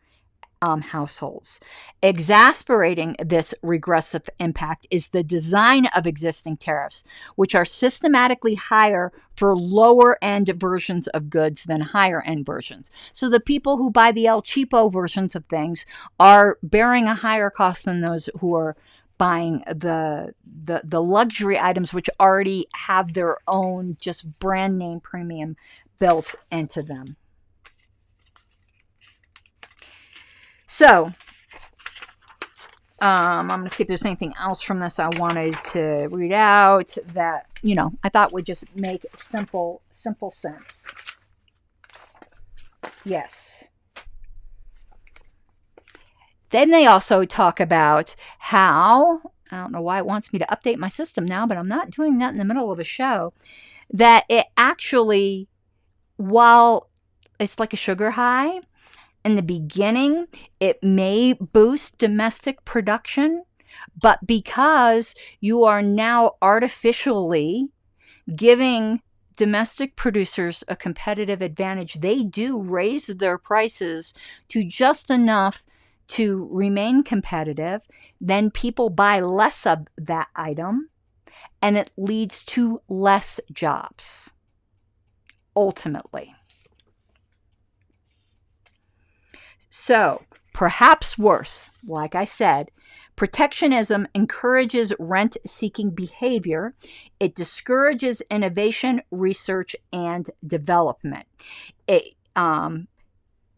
households. Exasperating this regressive impact is the design of existing tariffs, which are systematically higher for lower end versions of goods than higher end versions. So the people who buy the El Cheapo versions of things are bearing a higher cost than those who are buying the luxury items, which already have their own just brand name premium built into them. So, I'm going to see if there's anything else from this I wanted to read out that, I thought would just make simple sense. Yes. Then they also talk about how, I don't know why it wants me to update my system now, but I'm not doing that in the middle of a show, that it actually, while it's like a sugar high, in the beginning, it may boost domestic production, but because you are now artificially giving domestic producers a competitive advantage, they do raise their prices to just enough to remain competitive. Then people buy less of that item, and it leads to less jobs, ultimately. So, perhaps worse, like I said, protectionism encourages rent-seeking behavior. It discourages innovation, research, and development. It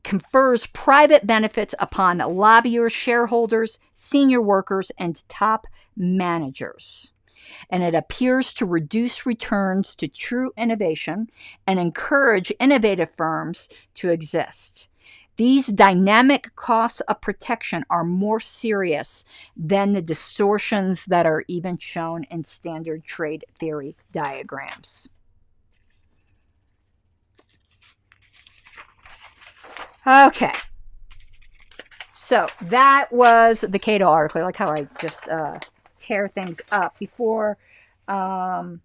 confers private benefits upon lobbyists, shareholders, senior workers, and top managers. And it appears to reduce returns to true innovation and encourage innovative firms to exist. These dynamic costs of protection are more serious than the distortions that are even shown in standard trade theory diagrams. Okay. So that was the Cato article. I like how I just tear things up before. No,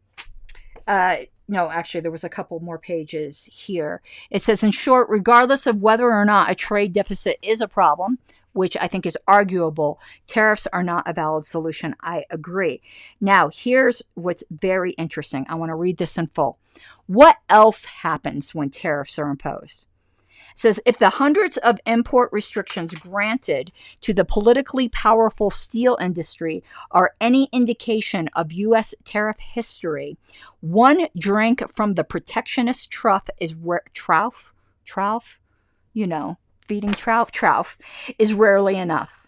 actually, there was a couple more pages here. It says, in short, regardless of whether or not a trade deficit is a problem, which I think is arguable, tariffs are not a valid solution. I agree. Now, here's what's very interesting. I want to read this in full. What else happens when tariffs are imposed? It says, if the hundreds of import restrictions granted to the politically powerful steel industry are any indication of U.S. tariff history, one drink from the protectionist trough is feeding trough is rarely enough.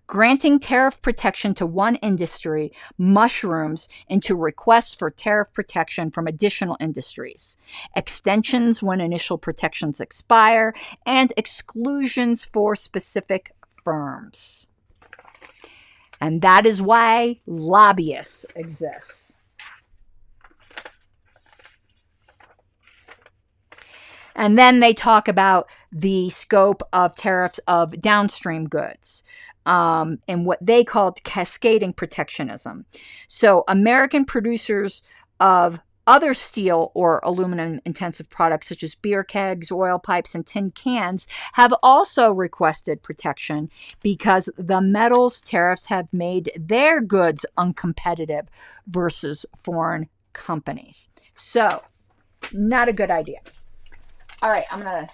Granting tariff protection to one industry mushrooms into requests for tariff protection from additional industries, extensions when initial protections expire, and exclusions for specific firms. And that is why lobbyists exist. And then they talk about the scope of tariffs of downstream goods. And what they called cascading protectionism. So American producers of other steel or aluminum intensive products such as beer kegs, oil pipes, and tin cans have also requested protection because the metals tariffs have made their goods uncompetitive versus foreign companies. So, not a good idea. All right, I'm going to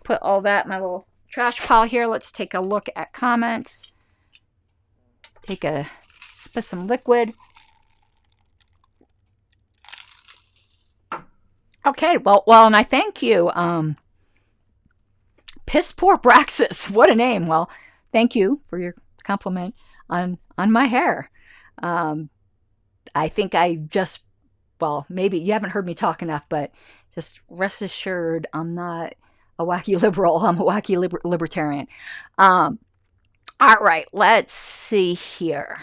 put all that in my little trash pile here. Let's take a look at comments. Spit some liquid. Okay, well, and I thank you. Piss Poor Braxis. What a name. Well, thank you for your compliment on my hair. I think maybe you haven't heard me talk enough, but just rest assured I'm not a wacky liberal. I'm a wacky libertarian. All right, let's see here.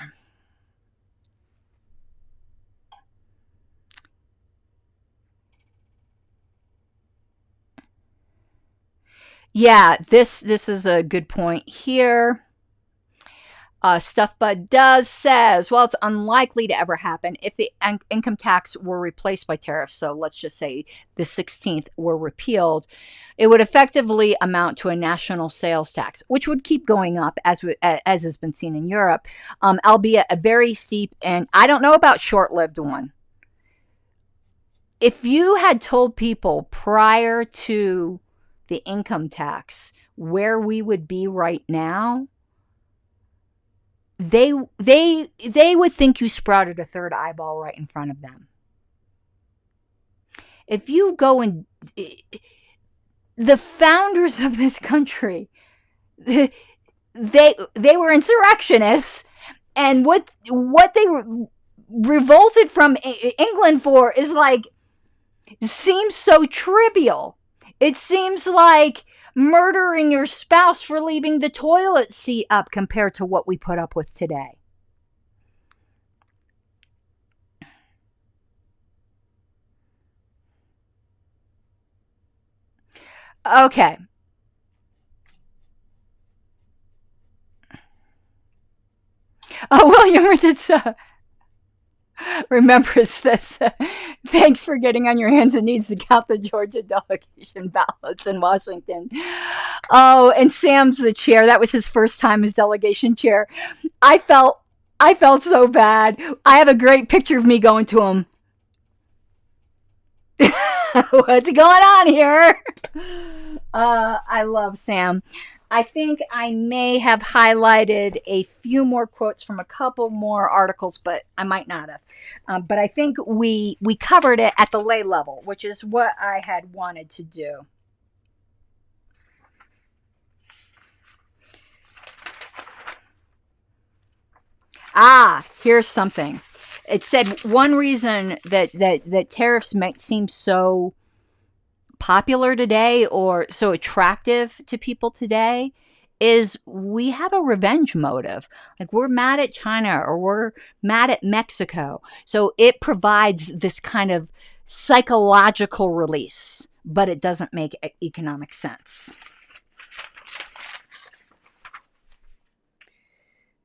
Yeah, this is a good point here. Stuff Bud Does says, well, it's unlikely to ever happen if the income tax were replaced by tariffs. So let's just say the 16th were repealed. It would effectively amount to a national sales tax, which would keep going up as has been seen in Europe, albeit a very steep, and I don't know about short-lived one. If you had told people prior to the income tax where we would be right now, they would think you sprouted a third eyeball right in front of them. If you go and the founders of this country, they were insurrectionists, and what they revolted from England for seems so trivial. It seems like murdering your spouse for leaving the toilet seat up compared to what we put up with today. Okay. Oh, William Richardson remembers this. Thanks for getting on your hands and knees to count the Georgia delegation ballots in Washington. Oh, and Sam's the chair. That was his first time as delegation chair. I felt so bad. I have a great picture of me going to him. What's going on here? I love Sam. I think I may have highlighted a few more quotes from a couple more articles, but I might not have. But I think we covered it at the lay level, which is what I had wanted to do. Here's something. It said one reason that tariffs might seem so popular today or so attractive to people today is we have a revenge motive. Like, we're mad at China or we're mad at Mexico. So it provides this kind of psychological release, but it doesn't make economic sense.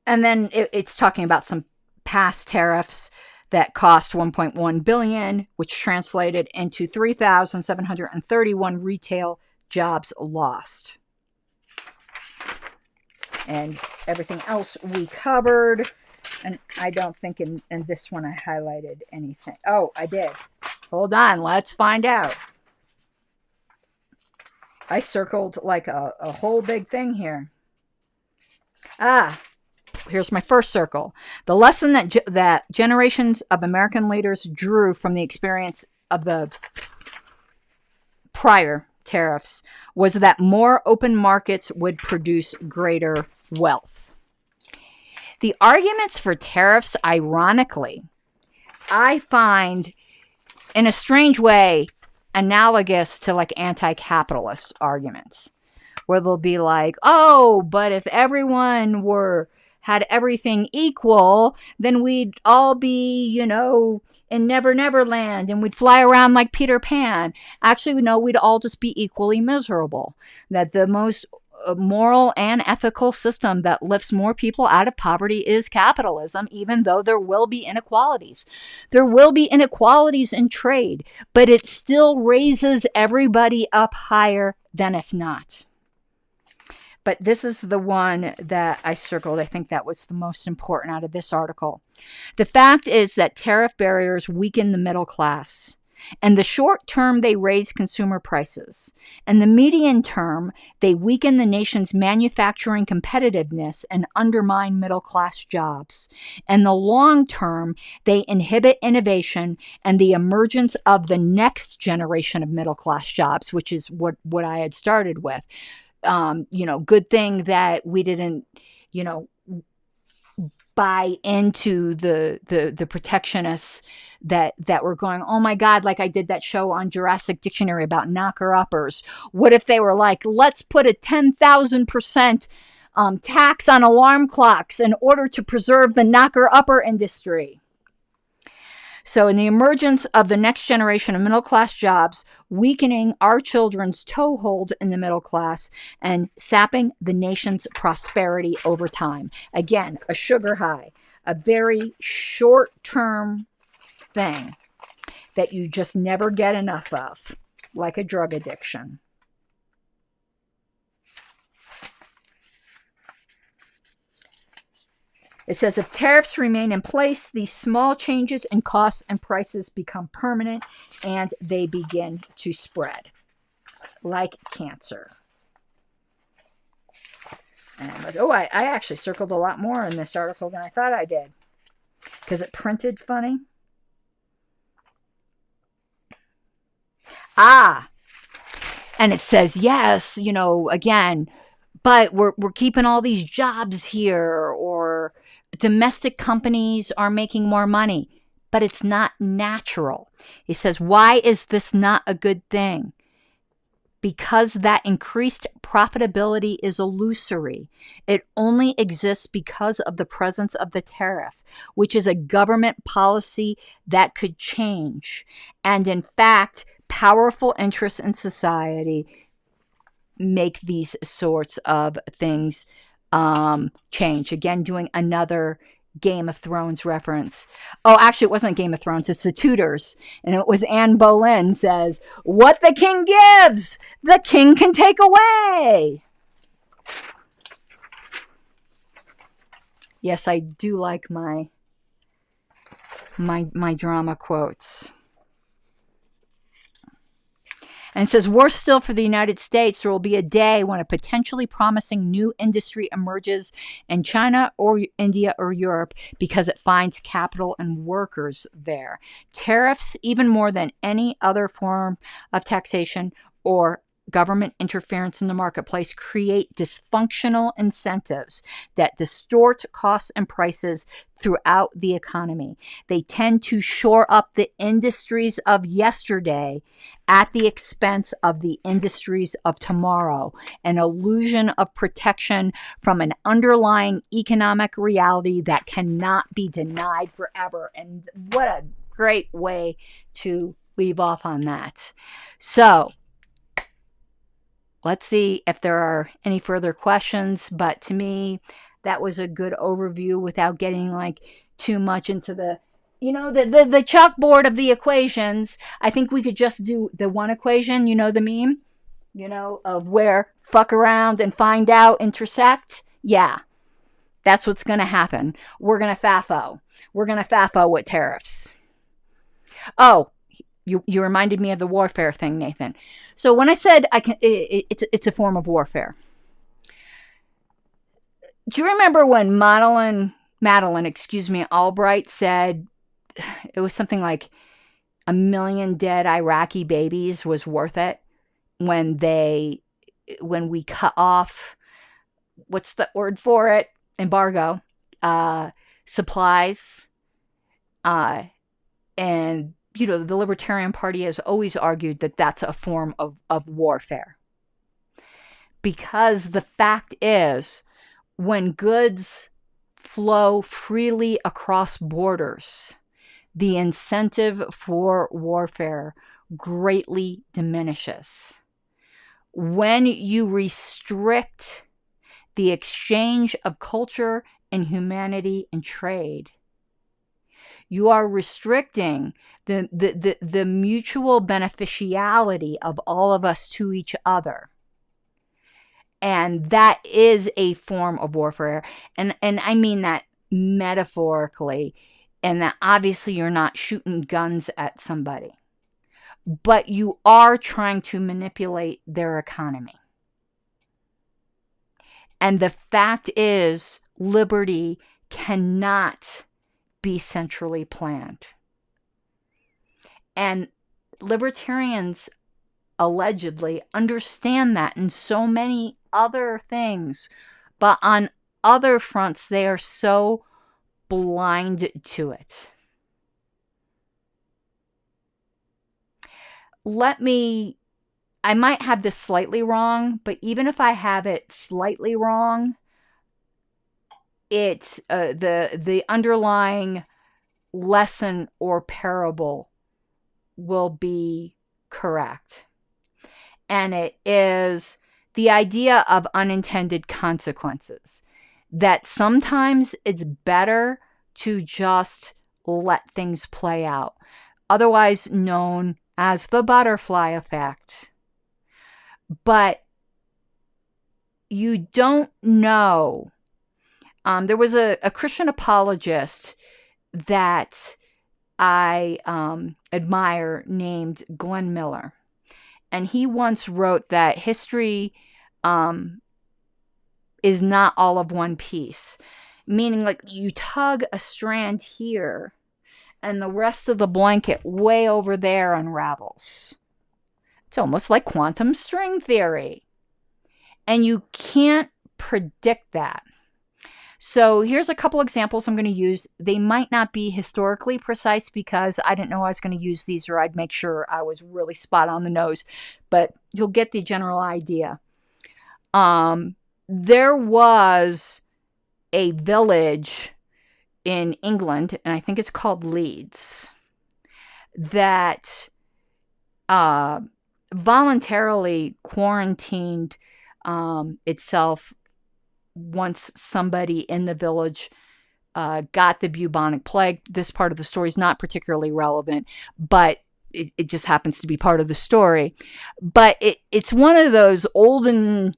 And then it's talking about some past tariffs that cost 1.1 billion, which translated into 3,731 retail jobs lost. And everything else we covered. And I don't think in this one I highlighted anything. Oh, I did. Hold on. Let's find out. I circled like a whole big thing here. Here's my first circle. The lesson that generations of American leaders drew from the experience of the prior tariffs was that more open markets would produce greater wealth. The arguments for tariffs, ironically, I find in a strange way analogous to like anti-capitalist arguments, where they'll be like, oh, but if everyone had everything equal, then we'd all be, in Never Never Land and we'd fly around like Peter Pan. Actually, no, we'd all just be equally miserable. That the most moral and ethical system that lifts more people out of poverty is capitalism, even though there will be inequalities. There will be inequalities in trade, but it still raises everybody up higher than if not. But this is the one that I circled. I think that was the most important out of this article. The fact is that tariff barriers weaken the middle class. In the short term, they raise consumer prices. In the medium term, they weaken the nation's manufacturing competitiveness and undermine middle-class jobs. In the long term, they inhibit innovation and the emergence of the next generation of middle-class jobs, which is what I had started with. Good thing that we didn't, buy into the protectionists that were going, oh my God, like I did that show on Jurassic Dictionary about knocker-uppers. What if they were like, let's put a 10,000% tax on alarm clocks in order to preserve the knocker-upper industry? So in the emergence of the next generation of middle-class jobs, weakening our children's toehold in the middle class and sapping the nation's prosperity over time. Again, a sugar high, a very short-term thing that you just never get enough of, like a drug addiction. It says, if tariffs remain in place, these small changes in costs and prices become permanent and they begin to spread like cancer. And I actually circled a lot more in this article than I thought I did because it printed funny. And it says, yes, again, but we're keeping all these jobs here, or domestic companies are making more money, but it's not natural. He says, why is this not a good thing? Because that increased profitability is illusory. It only exists because of the presence of the tariff, which is a government policy that could change. And in fact, powerful interests in society make these sorts of things change. Again, doing another Game of Thrones reference. Oh, actually, it wasn't Game of Thrones. It's The Tudors. And it was Anne Boleyn says, what the king gives, the king can take away. Yes, I do like my drama quotes. And it says, worse still for the United States, there will be a day when a potentially promising new industry emerges in China or India or Europe because it finds capital and workers there. Tariffs, even more than any other form of taxation or government interference in the marketplace, create dysfunctional incentives that distort costs and prices throughout the economy. They tend to shore up the industries of yesterday at the expense of the industries of tomorrow, an illusion of protection from an underlying economic reality that cannot be denied forever. And what a great way to leave off on that. So, let's see if there are any further questions, but to me, that was a good overview without getting like too much into the, the chalkboard of the equations. I think we could just do the one equation, the meme, of where fuck around and find out intersect. Yeah, that's what's going to happen. We're going to FAFO. We're going to FAFO with tariffs. Oh, you reminded me of the warfare thing, Nathan. So when I said it's a form of warfare. Do you remember when Madeline, Albright said it was something like 1 million dead Iraqi babies was worth it when we cut off, what's the word for it? Embargo, supplies, and the Libertarian Party has always argued that that's a form of warfare. Because the fact is, when goods flow freely across borders, the incentive for warfare greatly diminishes. When you restrict the exchange of culture and humanity and trade, you are restricting the mutual beneficiality of all of us to each other. And that is a form of warfare. And I mean that metaphorically, and that obviously you're not shooting guns at somebody, but you are trying to manipulate their economy. And the fact is, liberty cannot be centrally planned. And libertarians allegedly understand that in so many other things, but on other fronts, they are so blind to it. I might have this slightly wrong, but even if I have it slightly wrong, it's the underlying lesson or parable will be correct. And it is the idea of unintended consequences. That sometimes it's better to just let things play out, otherwise known as the butterfly effect. But you don't know. There was a Christian apologist that I admire named Glenn Miller. And he once wrote that history is not all of one piece. Meaning, like, you tug a strand here, and the rest of the blanket way over there unravels. It's almost like quantum string theory. And you can't predict that. So here's a couple examples I'm going to use. They might not be historically precise because I didn't know I was going to use these, or I'd make sure I was really spot on the nose. But you'll get the general idea. There was a village in England, and I think it's called Leeds, that voluntarily quarantined itself once somebody in the village got the bubonic plague. This part of the story is not particularly relevant, but it just happens to be part of the story. But it's one of those olden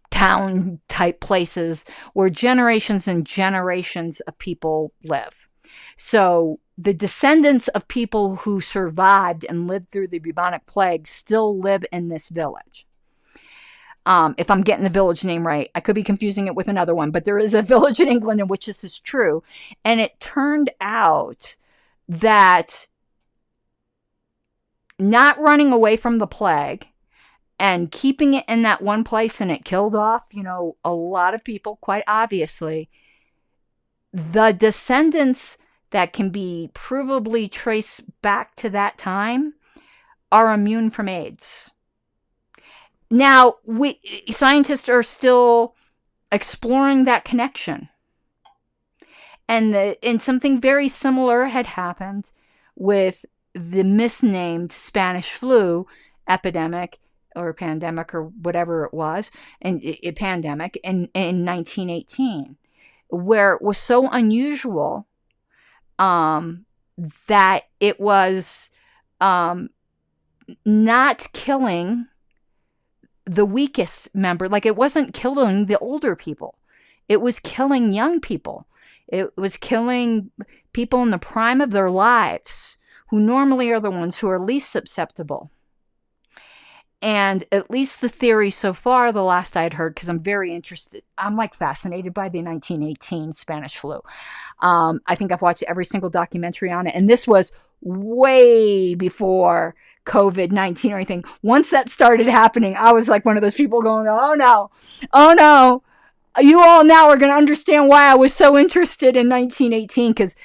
town type places where generations and generations of people live. So the descendants of people who survived and lived through the bubonic plague still live in this village. If I'm getting the village name right, I could be confusing it with another one, but there is a village in England in which this is true. And it turned out that not running away from the plague and keeping it in that one place, and it killed off, a lot of people, quite obviously. The descendants that can be provably traced back to that time are immune from AIDS. Now, scientists are still exploring that connection. And something very similar had happened with the misnamed Spanish flu epidemic or pandemic or whatever it was, and a pandemic in 1918, where it was so unusual that it was not killing the weakest member. Like, it wasn't killing the older people. It was killing young people. It was killing people in the prime of their lives, who normally are the ones who are least susceptible. And at least the theory so far, the last I'd heard, because I'm very interested, I'm like fascinated by the 1918 Spanish flu. I think I've watched every single documentary on it. And this was way before COVID-19 or anything. Once that started happening, I was like one of those people going, oh no, you all now are going to understand why I was so interested in 1918, because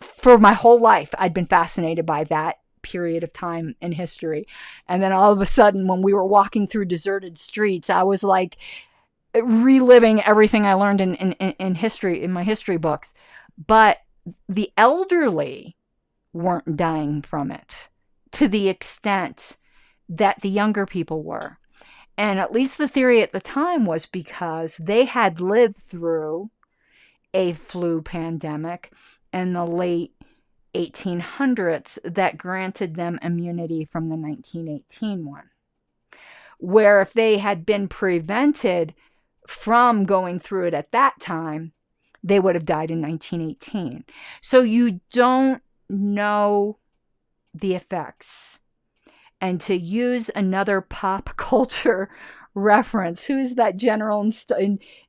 for my whole life, I'd been fascinated by that period of time in history. And then all of a sudden, when we were walking through deserted streets, I was like reliving everything I learned in history, in my history books. But the elderly weren't dying from it to the extent that the younger people were. And at least the theory at the time was because they had lived through a flu pandemic in the late 1800s that granted them immunity from the 1918 one. Where if they had been prevented from going through it at that time, they would have died in 1918. So you don't know the effects. And to use another pop culture reference, who is that general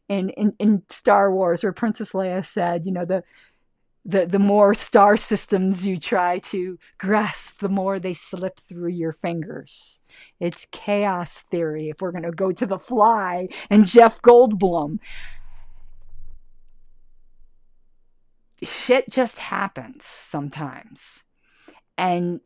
in Star Wars where Princess Leia said, the more star systems you try to grasp, the more they slip through your fingers. It's chaos theory, if we're going to go to The Fly and Jeff Goldblum. Shit just happens sometimes. And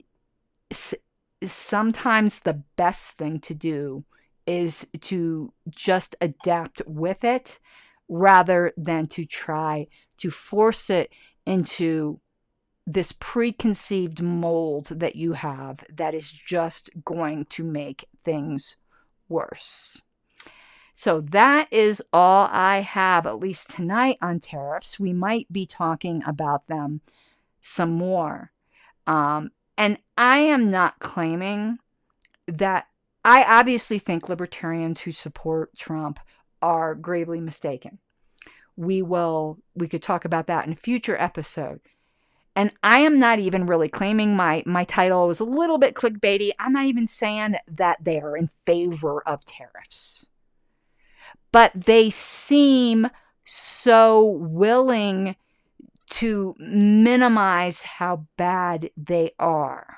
sometimes the best thing to do is to just adapt with it rather than to try to force it into this preconceived mold that you have that is just going to make things worse. So that is all I have, at least tonight, on tariffs. We might be talking about them some more. And I am not claiming that. I obviously think libertarians who support Trump are gravely mistaken. We could talk about that in a future episode. And I am not even really claiming my title was a little bit clickbaity. I'm not even saying that they are in favor of tariffs. But they seem so willing to minimize how bad they are.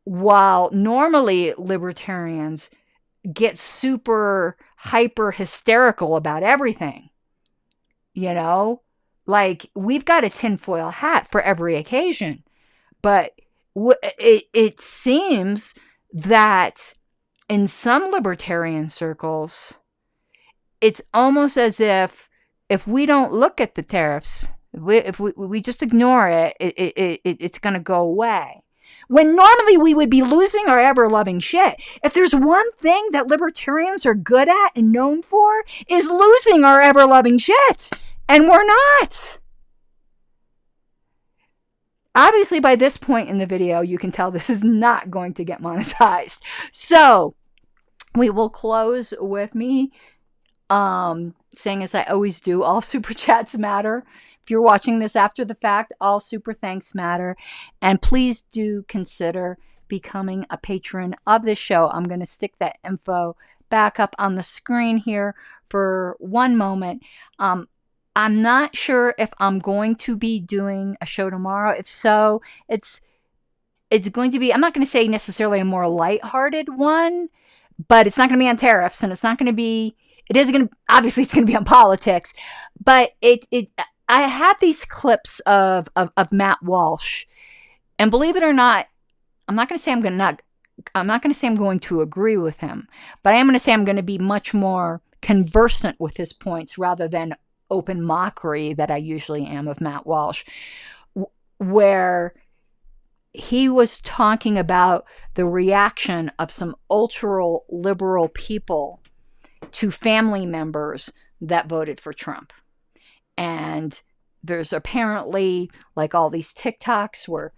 While normally libertarians get super hyper hysterical about everything. Like, we've got a tinfoil hat for every occasion. But it seems that in some libertarian circles, it's almost as if we don't look at the tariffs, if we just ignore it, it's going to go away. When normally we would be losing our ever-loving shit. If there's one thing that libertarians are good at and known for, is losing our ever-loving shit. And we're not. Obviously, by this point in the video, you can tell this is not going to get monetized. So, we will close with me saying, as I always do, all super chats matter. If you're watching this after the fact, all super thanks matter. And please do consider becoming a patron of this show. I'm going to stick that info back up on the screen here for one moment. I'm not sure if I'm going to be doing a show tomorrow. If so, it's going to be, I'm not going to say necessarily a more lighthearted one, but it's not going to be on tariffs, and it's not going to be, obviously it's going to be on politics, but I have these clips of Matt Walsh, and believe it or not, I'm not going to say I'm going to agree with him, but I am going to say I'm going to be much more conversant with his points rather than open mockery that I usually am of Matt Walsh, where he was talking about the reaction of some ultra liberal people to family members that voted for Trump. And there's apparently like all these TikToks where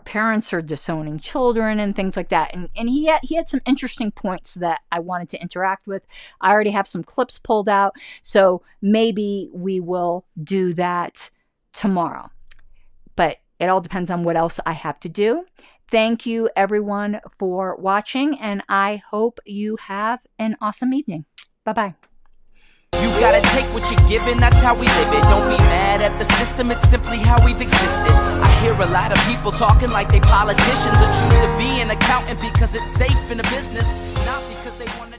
parents are disowning children and things like that. And he had some interesting points that I wanted to interact with. I already have some clips pulled out, so maybe we will do that tomorrow. But it all depends on what else I have to do. Thank you, everyone, for watching, and I hope you have an awesome evening. Bye-bye. You gotta take what you're given, that's how we live it. Don't be mad at the system, it's simply how we've existed. I hear a lot of people talking like they politicians or choose to be an accountant because it's safe in the business, not because they want to